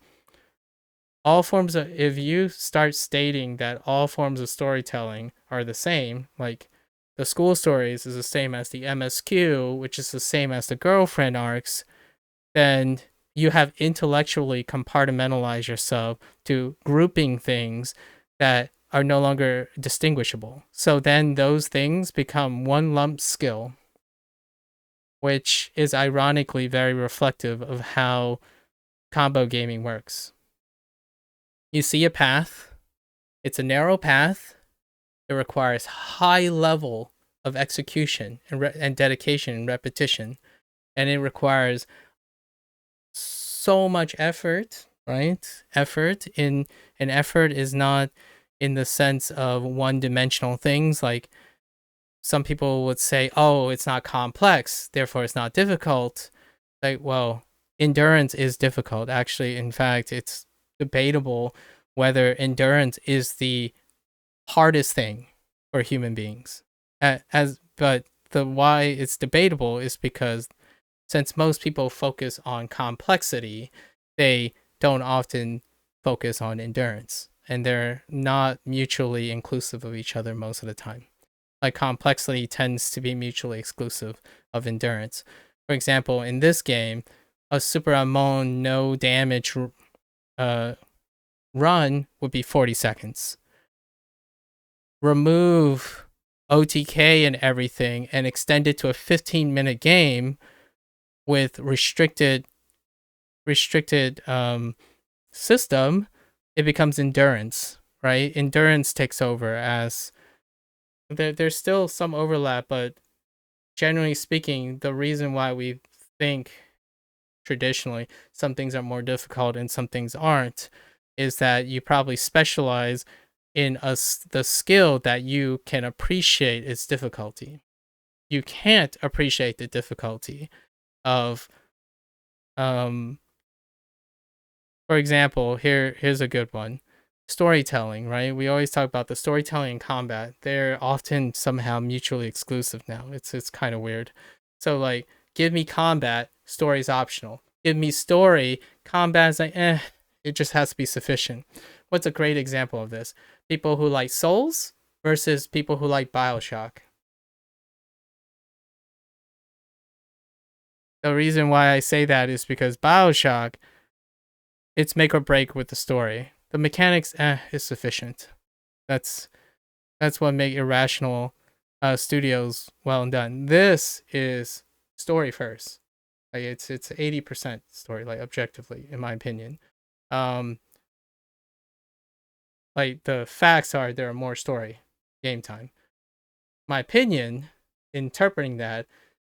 If you start stating that all forms of storytelling are the same, like the school stories is the same as the MSQ, which is the same as the girlfriend arcs, then you have intellectually compartmentalized yourself to grouping things that are no longer distinguishable. So then those things become one lump skill, which is ironically very reflective of how combo gaming works. You see a path, it's a narrow path, it requires high level of execution and dedication and repetition, and it requires so much effort, right? Effort is not in the sense of one-dimensional things. Like some people would say, oh, it's not complex, therefore it's not difficult. Like, well, endurance is difficult. Actually, in fact, it's debatable whether endurance is the hardest thing for human beings. But the why it's debatable is because since most people focus on complexity, they don't often focus on endurance, and they're not mutually inclusive of each other most of the time. Like complexity tends to be mutually exclusive of endurance. For example, in this game, a Super Amon no damage run would be 40 seconds. Remove OTK and everything and extend it to a 15-minute game with restricted system, it becomes endurance, right? Endurance takes over. As there's still some overlap, but generally speaking, the reason why we think traditionally some things are more difficult and some things aren't is that you probably specialize in the skill that you can appreciate its difficulty. You can't appreciate the difficulty of for example, here's a good one. storytelling, right? We always talk about the storytelling and combat. They're often somehow mutually exclusive now. It's kind of weird. So like, give me combat, story's optional. Give me story, combat's like, it just has to be sufficient. What's a great example of this? People who like Souls versus people who like BioShock. The reason why I say that is because BioShock, it's make or break with the story. The mechanics, is sufficient. That's what make Irrational Studios well and done. This is story first. Like it's 80% story, like objectively, in my opinion. Um, like the facts are there are more story game time. My opinion, interpreting that,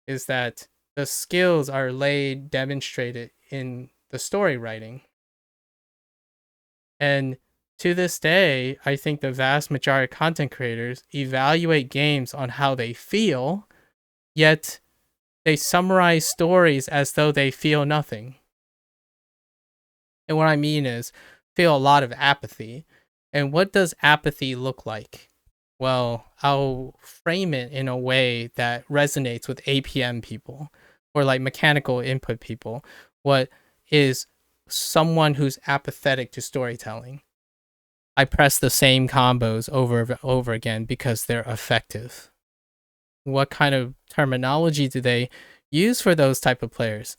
is that the skills are laid demonstrated in the story writing. And to this day, I think the vast majority of content creators evaluate games on how they feel, yet they summarize stories as though they feel nothing. And what I mean is, feel a lot of apathy. And what does apathy look like? Well, I'll frame it in a way that resonates with APM people or like mechanical input people. What is someone who's apathetic to storytelling? I press the same combos over and over again because they're effective. What kind of terminology do they use for those type of players?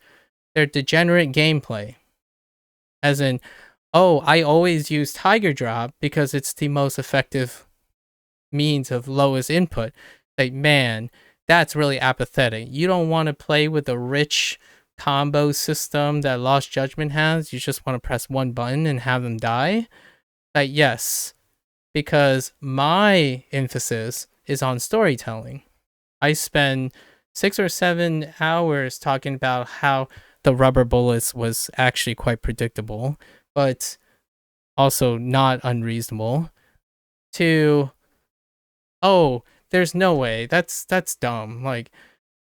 They're degenerate gameplay. As in, oh, I always use Tiger Drop because it's the most effective means of lowest input. Like, man, that's really apathetic. You don't want to play with a rich combo system that Lost Judgment has. You just want to press one button and have them die. Like, yes, because my emphasis is on storytelling. I spend 6 or 7 hours talking about how the rubber bullets was actually quite predictable, but also not unreasonable. To, oh, there's no way. That's dumb. Like,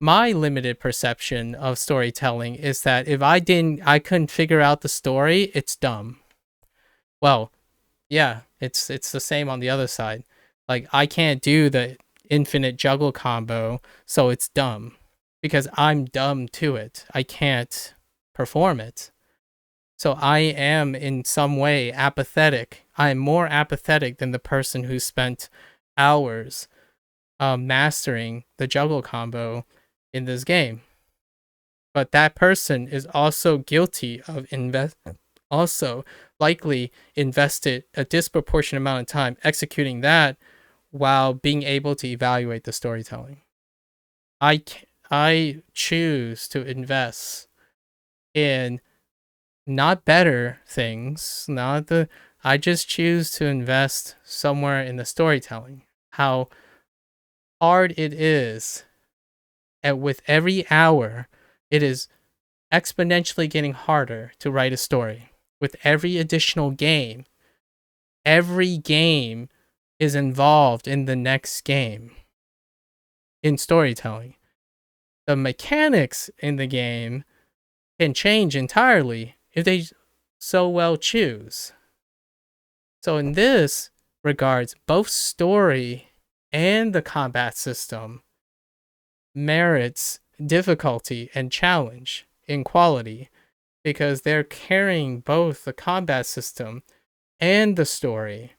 my limited perception of storytelling is that if I couldn't figure out the story, it's dumb. Well, yeah, it's the same on the other side. Like, I can't do the infinite juggle combo, so it's dumb because I'm dumb to it. I can't perform it. So I am in some way apathetic. I am more apathetic than the person who spent hours mastering the juggle combo in this game. But that person is also guilty of also likely invested a disproportionate amount of time executing that while being able to evaluate the storytelling. I choose to invest in not better things, not the I just choose to invest somewhere in the storytelling. How hard it is, and with every hour, it is exponentially getting harder to write a story. With every additional game, every game is involved in the next game in storytelling. The mechanics in the game can change entirely if they so well choose. So in this regards, both story and the combat system merits difficulty and challenge in quality because they're carrying both the combat system and the story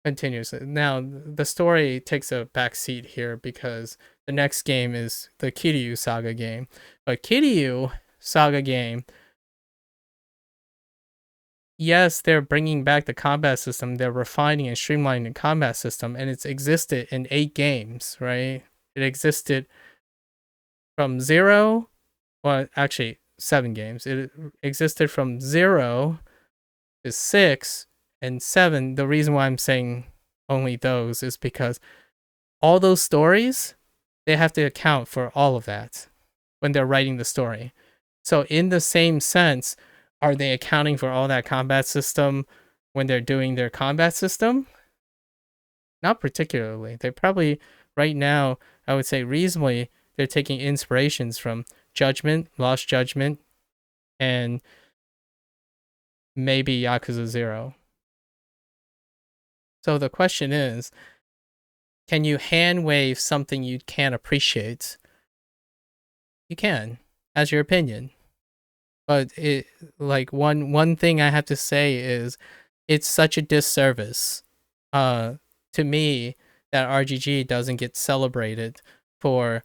continuously. Now, the story takes a back seat here because the next game is the Kiryu Saga game. But Kiryu Saga game, yes, they're bringing back the combat system. They're refining and streamlining the combat system, and it's existed in 8 games, right? It existed from 0, well, actually 7 games. It existed from 0 to 6 and 7. The reason why I'm saying only those is because all those stories, they have to account for all of that when they're writing the story. So in the same sense, are they accounting for all that combat system when they're doing their combat system? Not particularly. They probably, right now, I would say reasonably, they're taking inspirations from Judgment, Lost Judgment, and maybe Yakuza 0. So the question is, can you hand wave something you can't appreciate? You can, as your opinion. But it like one thing I have to say is it's such a disservice uh to me that RGG doesn't get celebrated for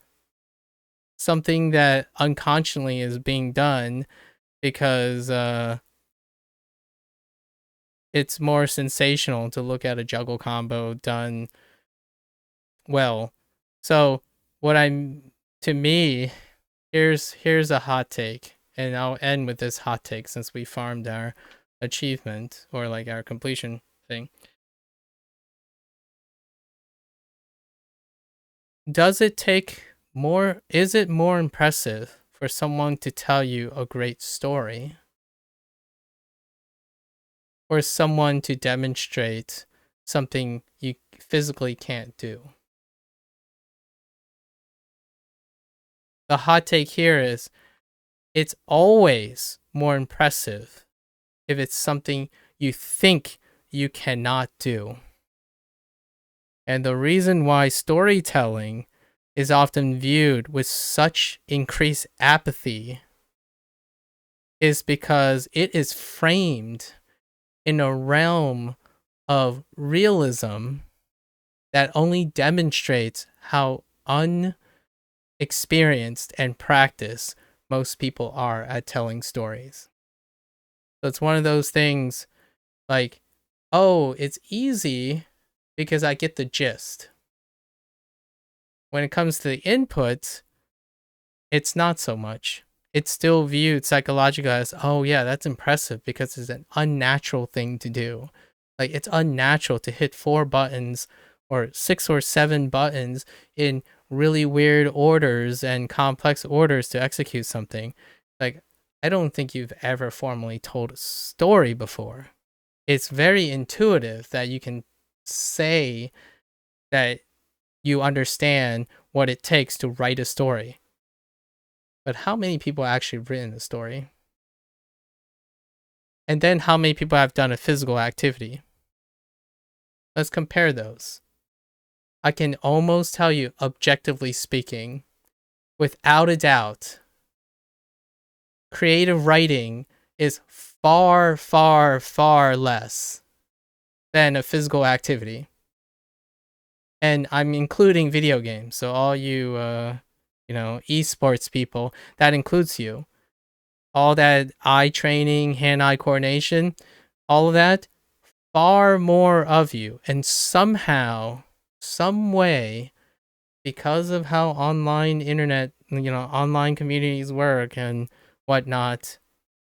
something that unconsciously is being done because it's more sensational to look at a juggle combo done well. So what I'm to me, here's a hot take, and I'll end with this hot take since we farmed our achievement or like our completion thing. Does it take more? Is it more impressive for someone to tell you a great story, or someone to demonstrate something you physically can't do? The hot take here is it's always more impressive if it's something you think you cannot do. And the reason why storytelling is often viewed with such increased apathy is because it is framed in a realm of realism that only demonstrates how unexperienced and practiced most people are at telling stories. So it's one of those things like, oh, it's easy because I get the gist. When it comes to the input, it's not so much. It's still viewed psychologically as, oh yeah, that's impressive because it's an unnatural thing to do. Like it's unnatural to hit 4 buttons or 6 or 7 buttons in really weird orders and complex orders to execute something. Like I don't think you've ever formally told a story before. It's very intuitive that you can say that you understand what it takes to write a story. But how many people have actually written a story? And then how many people have done a physical activity? Let's compare those. I can almost tell you, objectively speaking, without a doubt, creative writing is far, far, far less than a physical activity. And I'm including video games. So all you, esports people, that includes you. All that eye training, hand-eye coordination, all of that, far more of you. And somehow, some way, because of how online communities work and whatnot,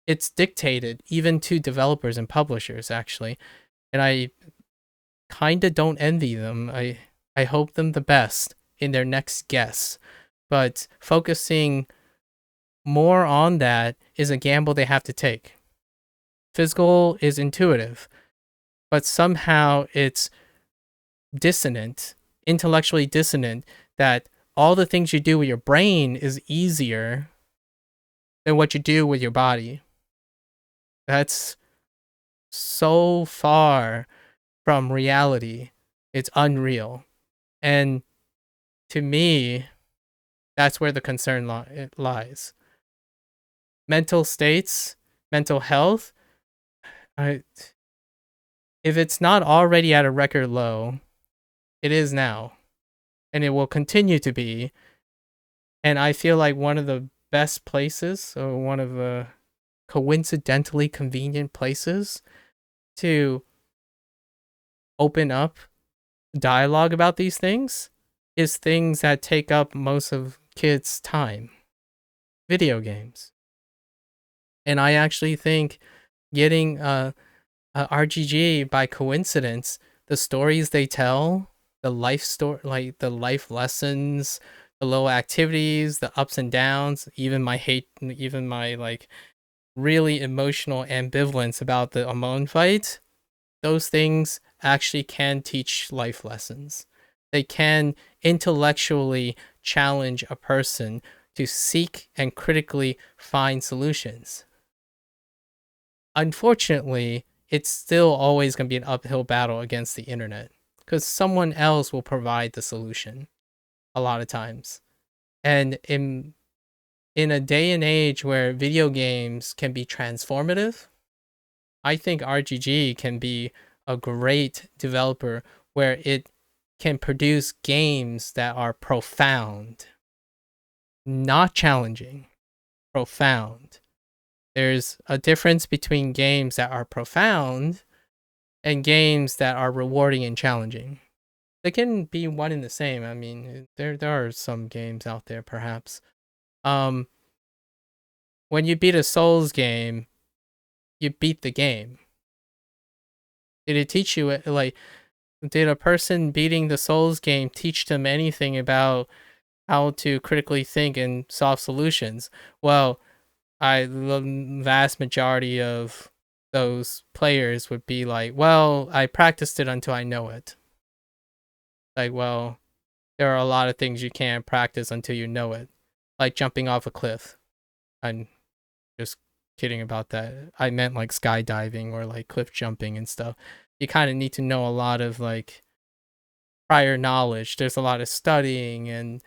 it's dictated even to developers and publishers, actually. And I kind of don't envy them. I hope them the best in their next guess. But focusing more on that is a gamble they have to take. Physical is intuitive, but somehow it's dissonant, intellectually dissonant, that all the things you do with your brain is easier than what you do with your body. That's so far from reality. It's unreal. And to me, that's where the concern lies. Mental states, mental health, if it's not already at a record low, it is now. And it will continue to be. And I feel like one of the best places, or one of the coincidentally convenient places to open up dialogue about these things is things that take up most of kids' time. Video games. And I actually think getting RGG, by coincidence, the stories they tell, the life story, like the life lessons, the little activities, the ups and downs, even my like really emotional ambivalence about the Amon fight, those things actually can teach life lessons. They can intellectually challenge a person to seek and critically find solutions. Unfortunately, it's still always going to be an uphill battle against the internet because someone else will provide the solution a lot of times. And in a day and age where video games can be transformative, I think RGG can be a great developer where it can produce games that are profound, not challenging, profound. There's a difference between games that are profound and games that are rewarding and challenging. They can be one and the same. I mean, there are some games out there perhaps. Um when you beat a Souls game, you beat the game. Did it teach you like did a person beating the Souls game teach them anything about how to critically think and solve solutions? Well, the vast majority of those players would be like, well, I practiced it until I know it. Like, well, there are a lot of things you can't practice until you know it, like jumping off a cliff. I'm just kidding about that. I meant like skydiving or like cliff jumping and stuff. You kind of need to know a lot of like prior knowledge. There's a lot of studying and,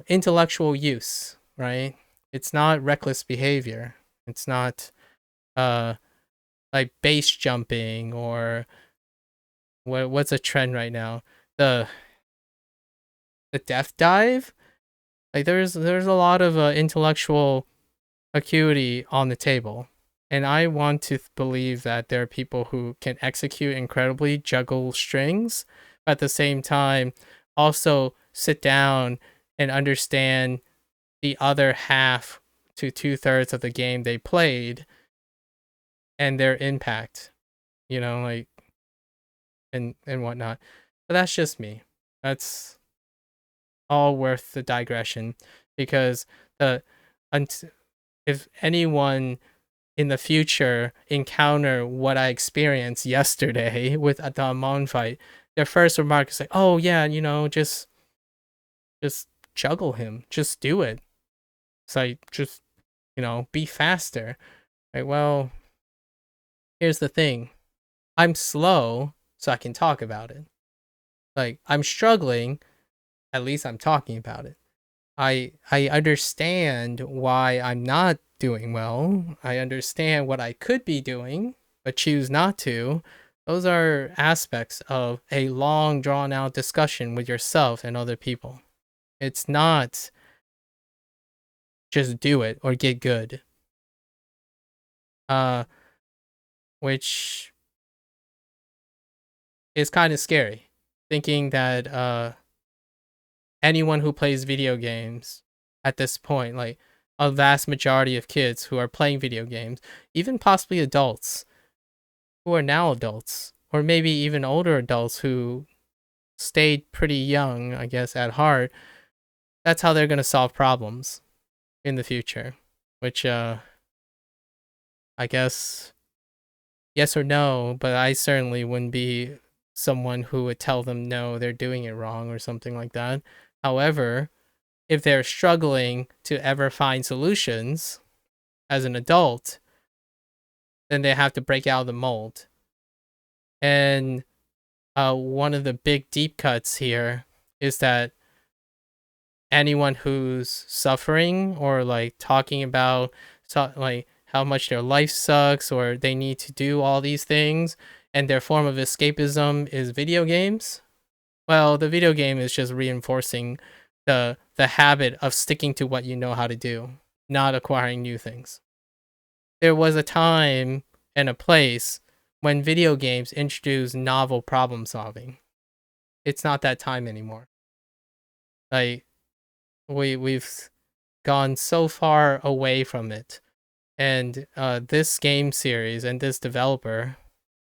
intellectual use, right? It's not reckless behavior. It's not uh like base jumping or what's a trend right now? The death dive? Like there's a lot of intellectual acuity on the table. And I want to believe that there are people who can execute incredibly, juggle strings, but at the same time also sit down and understand the other half to 2/3 of the game they played and their impact, like and whatnot. But that's just me. That's all worth the digression because the if anyone in the future encounter what I experienced yesterday with the Amon fight, their first remark is like, "Oh yeah, just juggle him, just do it." It's like just be faster. Right? Well, here's the thing: I'm slow, so I can talk about it. Like I'm struggling, at least I'm talking about it. I understand why I'm not doing well. I understand what I could be doing, but choose not to. Those are aspects of a long drawn out discussion with yourself and other people. It's not just do it or get good. Uh which is kind of scary. Thinking that anyone who plays video games at this point, like a vast majority of kids who are playing video games, even possibly adults who are now adults, or maybe even older adults who stayed pretty young, I guess, at heart, that's how they're going to solve problems in the future. Which, I guess, yes or no, but I certainly wouldn't be someone who would tell them no, they're doing it wrong or something like that. However, if they're struggling to ever find solutions as an adult, then they have to break out of the mold. And one of the big deep cuts here is that anyone who's suffering or like talking about like how much their life sucks or they need to do all these things and their form of escapism is video games, well, the video game is just reinforcing the habit of sticking to what you know how to do, not acquiring new things. There was a time and a place when video games introduced novel problem solving. It's not that time anymore. Like we've gone so far away from it. And this game series and this developer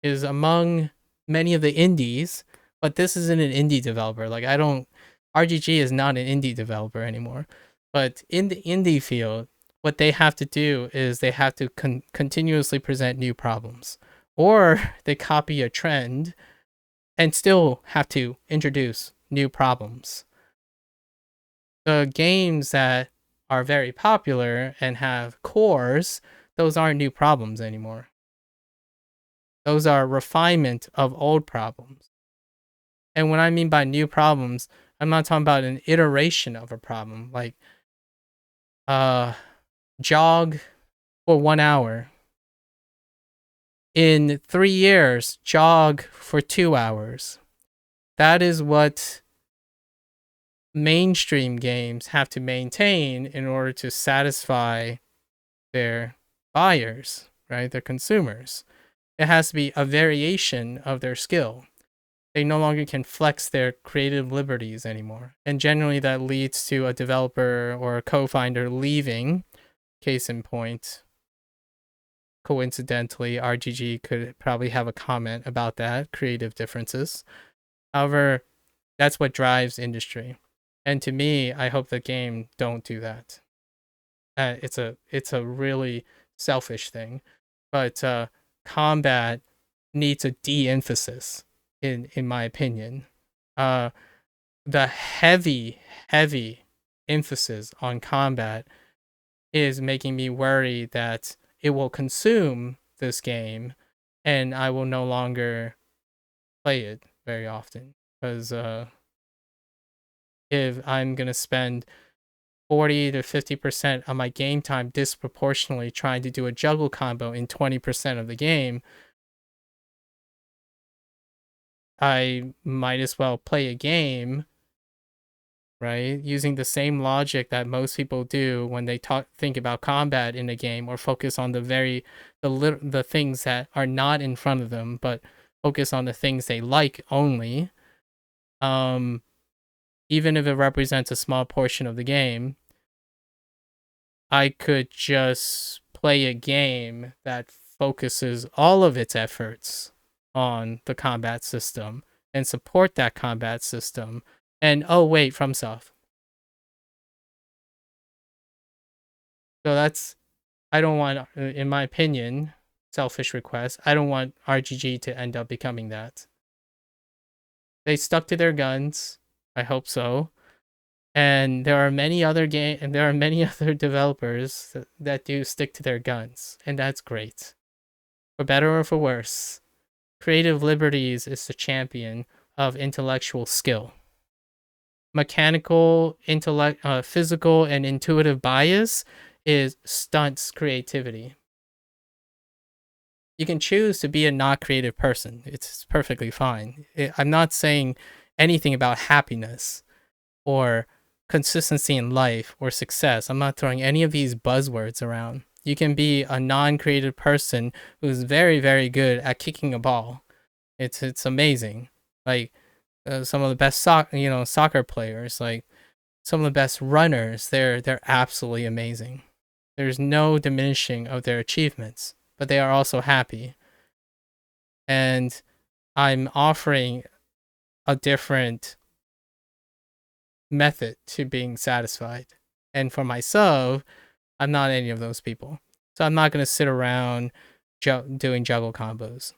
is among many of the indies, but this isn't an indie developer. Like RGG is not an indie developer anymore. But in the indie field, what they have to do is they have to continuously present new problems, or they copy a trend and still have to introduce new problems. The games that are very popular and have cores, those aren't new problems anymore. Those are refinement of old problems. And what I mean by new problems, I'm not talking about an iteration of a problem, like jog for 1 hour. In 3 years, jog for 2 hours. That is what mainstream games have to maintain in order to satisfy their buyers, right? Their consumers. It has to be a variation of their skill. They no longer can flex their creative liberties anymore. And generally that leads to a developer or a co-founder leaving. Case in point, coincidentally, RGG could probably have a comment about that, creative differences. However, that's what drives industry. And to me, I hope the game don't do that. It's a really selfish thing, but combat needs a de-emphasis in my opinion. The heavy emphasis on combat is making me worry that it will consume this game and I will no longer play it very often, because if I'm going to spend 40 to 50% of my game time disproportionately trying to do a juggle combo in 20% of the game, I might as well play a game, right? Using the same logic that most people do when they think about combat in a game, or focus on the things that are not in front of them, but focus on the things they like only. Even if it represents a small portion of the game, I could just play a game that focuses all of its efforts on the combat system and support that combat system. And oh wait, FromSoft. So that's, I don't want, in my opinion, selfish request, I don't want RGG to end up becoming that. They stuck to their guns. I hope so. And there are many other developers that do stick to their guns, and that's great. For better or for worse, Creative Liberties is the champion of intellectual skill. Mechanical, physical, and intuitive bias stunts creativity. You can choose to be a not creative person. It's perfectly fine. I'm not saying anything about happiness or consistency in life or success. I'm not throwing any of these buzzwords around. You can be a non-creative person who's very, very good at kicking a ball. It's amazing. Like some of the best soccer players, like some of the best runners, they're absolutely amazing. There's no diminishing of their achievements, but they are also happy. And I'm offering a different method to being satisfied. And for myself, I'm not any of those people. So I'm not going to sit around doing juggle combos.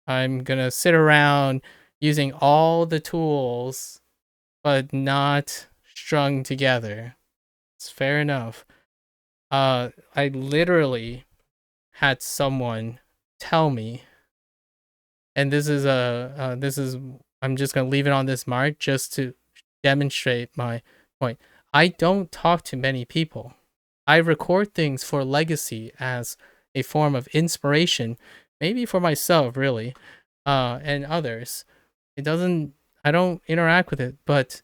I'm going to sit around using all the tools, but not strung together. It's fair enough. I literally had someone tell me, and this is I'm just going to leave it on this mark just to demonstrate my point. I don't talk to many people. I record things for legacy as a form of inspiration, maybe for myself, really, and others. I don't interact with it, but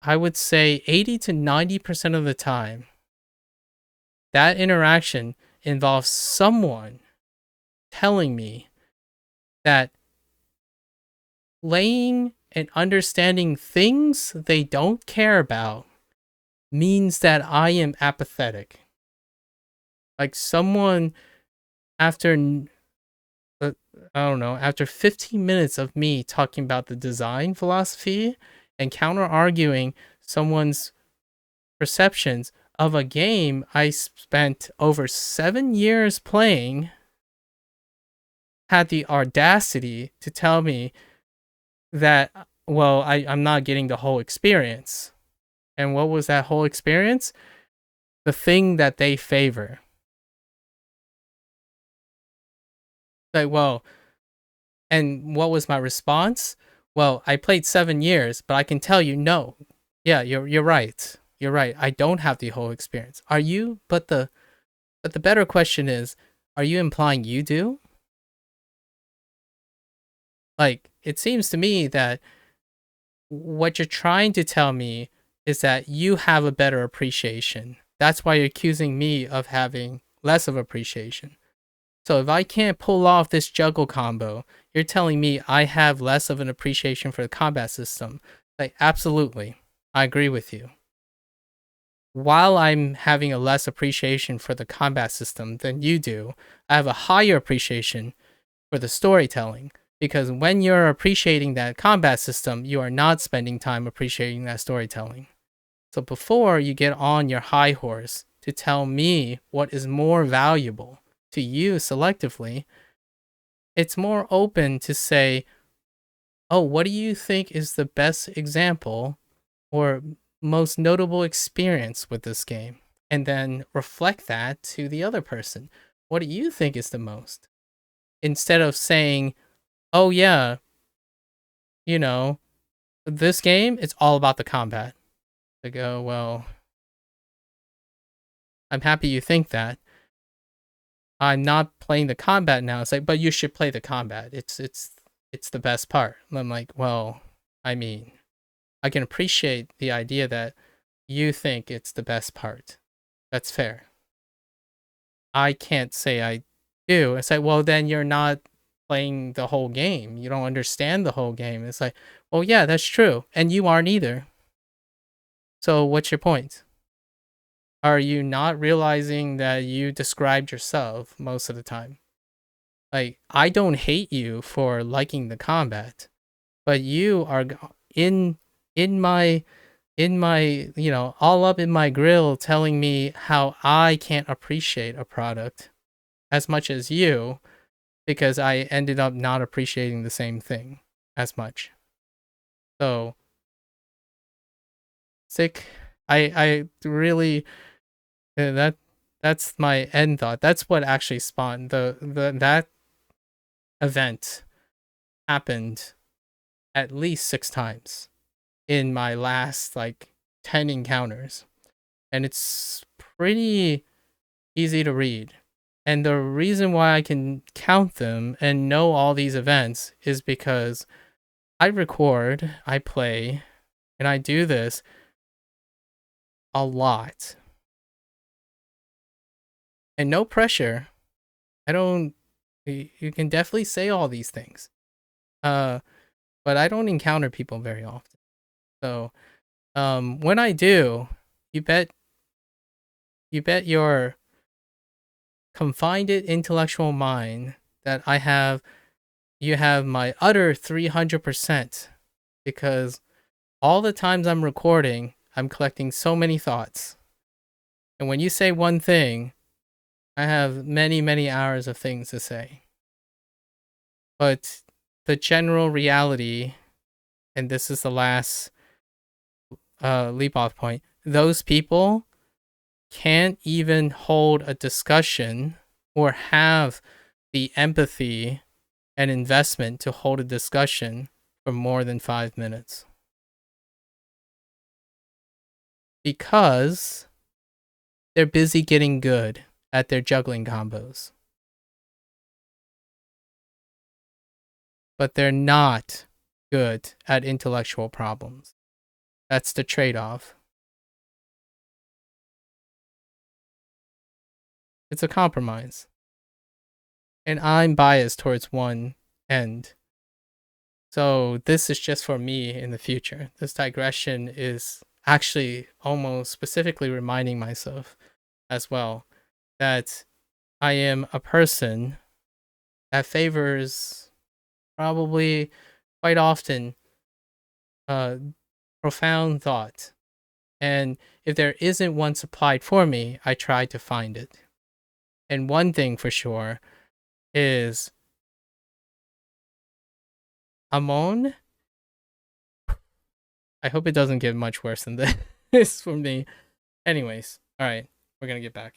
I would say 80 to 90% of the time, that interaction involves someone telling me that playing and understanding things they don't care about means that I am apathetic. Like someone, after I don't know, after 15 minutes of me talking about the design philosophy and counter arguing someone's perceptions of a game I spent over 7 years playing, had the audacity to tell me that, well, I'm not getting the whole experience. And what was that whole experience? The thing that they favor. Like, well, And what was my response? Well, I played 7 years, but I can tell you, no. Yeah, you're right. You're right. I don't have the whole experience. Are you? But the better question is, are you implying you do? Like, it seems to me that what you're trying to tell me is that you have a better appreciation. That's why you're accusing me of having less of appreciation. So if I can't pull off this juggle combo, you're telling me I have less of an appreciation for the combat system. Like, absolutely. I agree with you. While I'm having a less appreciation for the combat system than you do, I have a higher appreciation for the storytelling. Because when you're appreciating that combat system, you are not spending time appreciating that storytelling. So before you get on your high horse to tell me what is more valuable to you selectively, it's more open to say, oh, what do you think is the best example or most notable experience with this game? And then reflect that to the other person. What do you think is the most? Instead of saying, oh, yeah, you know, this game, it's all about the combat. I go, well, I'm happy you think that. I'm not playing the combat now. It's like, but you should play the combat. It's the best part. And I'm like, well, I mean, I can appreciate the idea that you think it's the best part. That's fair. I can't say I do. It's like, well, then you're not playing the whole game. You don't understand the whole game. It's like, well, yeah, that's true. And you aren't either. So what's your point? Are you not realizing that you described yourself most of the time? Like, I don't hate you for liking the combat, but you are in in my all up in my grill telling me how I can't appreciate a product as much as you because I ended up not appreciating the same thing as much. So, sick. I really that's my end thought. That's what actually spawned the that event happened at least 6 times in my last like 10 encounters. And it's pretty easy to read. And the reason why I can count them and know all these events is because I record, I play, and I do this a lot. And no pressure. I don't you can definitely say all these things. But I don't encounter people very often. So, when I do, you bet your confined intellectual mind that you have my utter 300% because all the times I'm recording, I'm collecting so many thoughts. And when you say one thing, I have many, many hours of things to say. But the general reality, and this is the last leap off point, those people can't even hold a discussion or have the empathy and investment to hold a discussion for more than 5 minutes. Because they're busy getting good at their juggling combos. But they're not good at intellectual problems. That's the trade-off. It's a compromise. And I'm biased towards one end. So this is just for me in the future. This digression is actually almost specifically reminding myself as well that I am a person that favors probably quite often profound thought. And if there isn't one supplied for me, I try to find it. And one thing for sure is Amon. I hope it doesn't get much worse than this for me. Anyways, all right, we're gonna get back.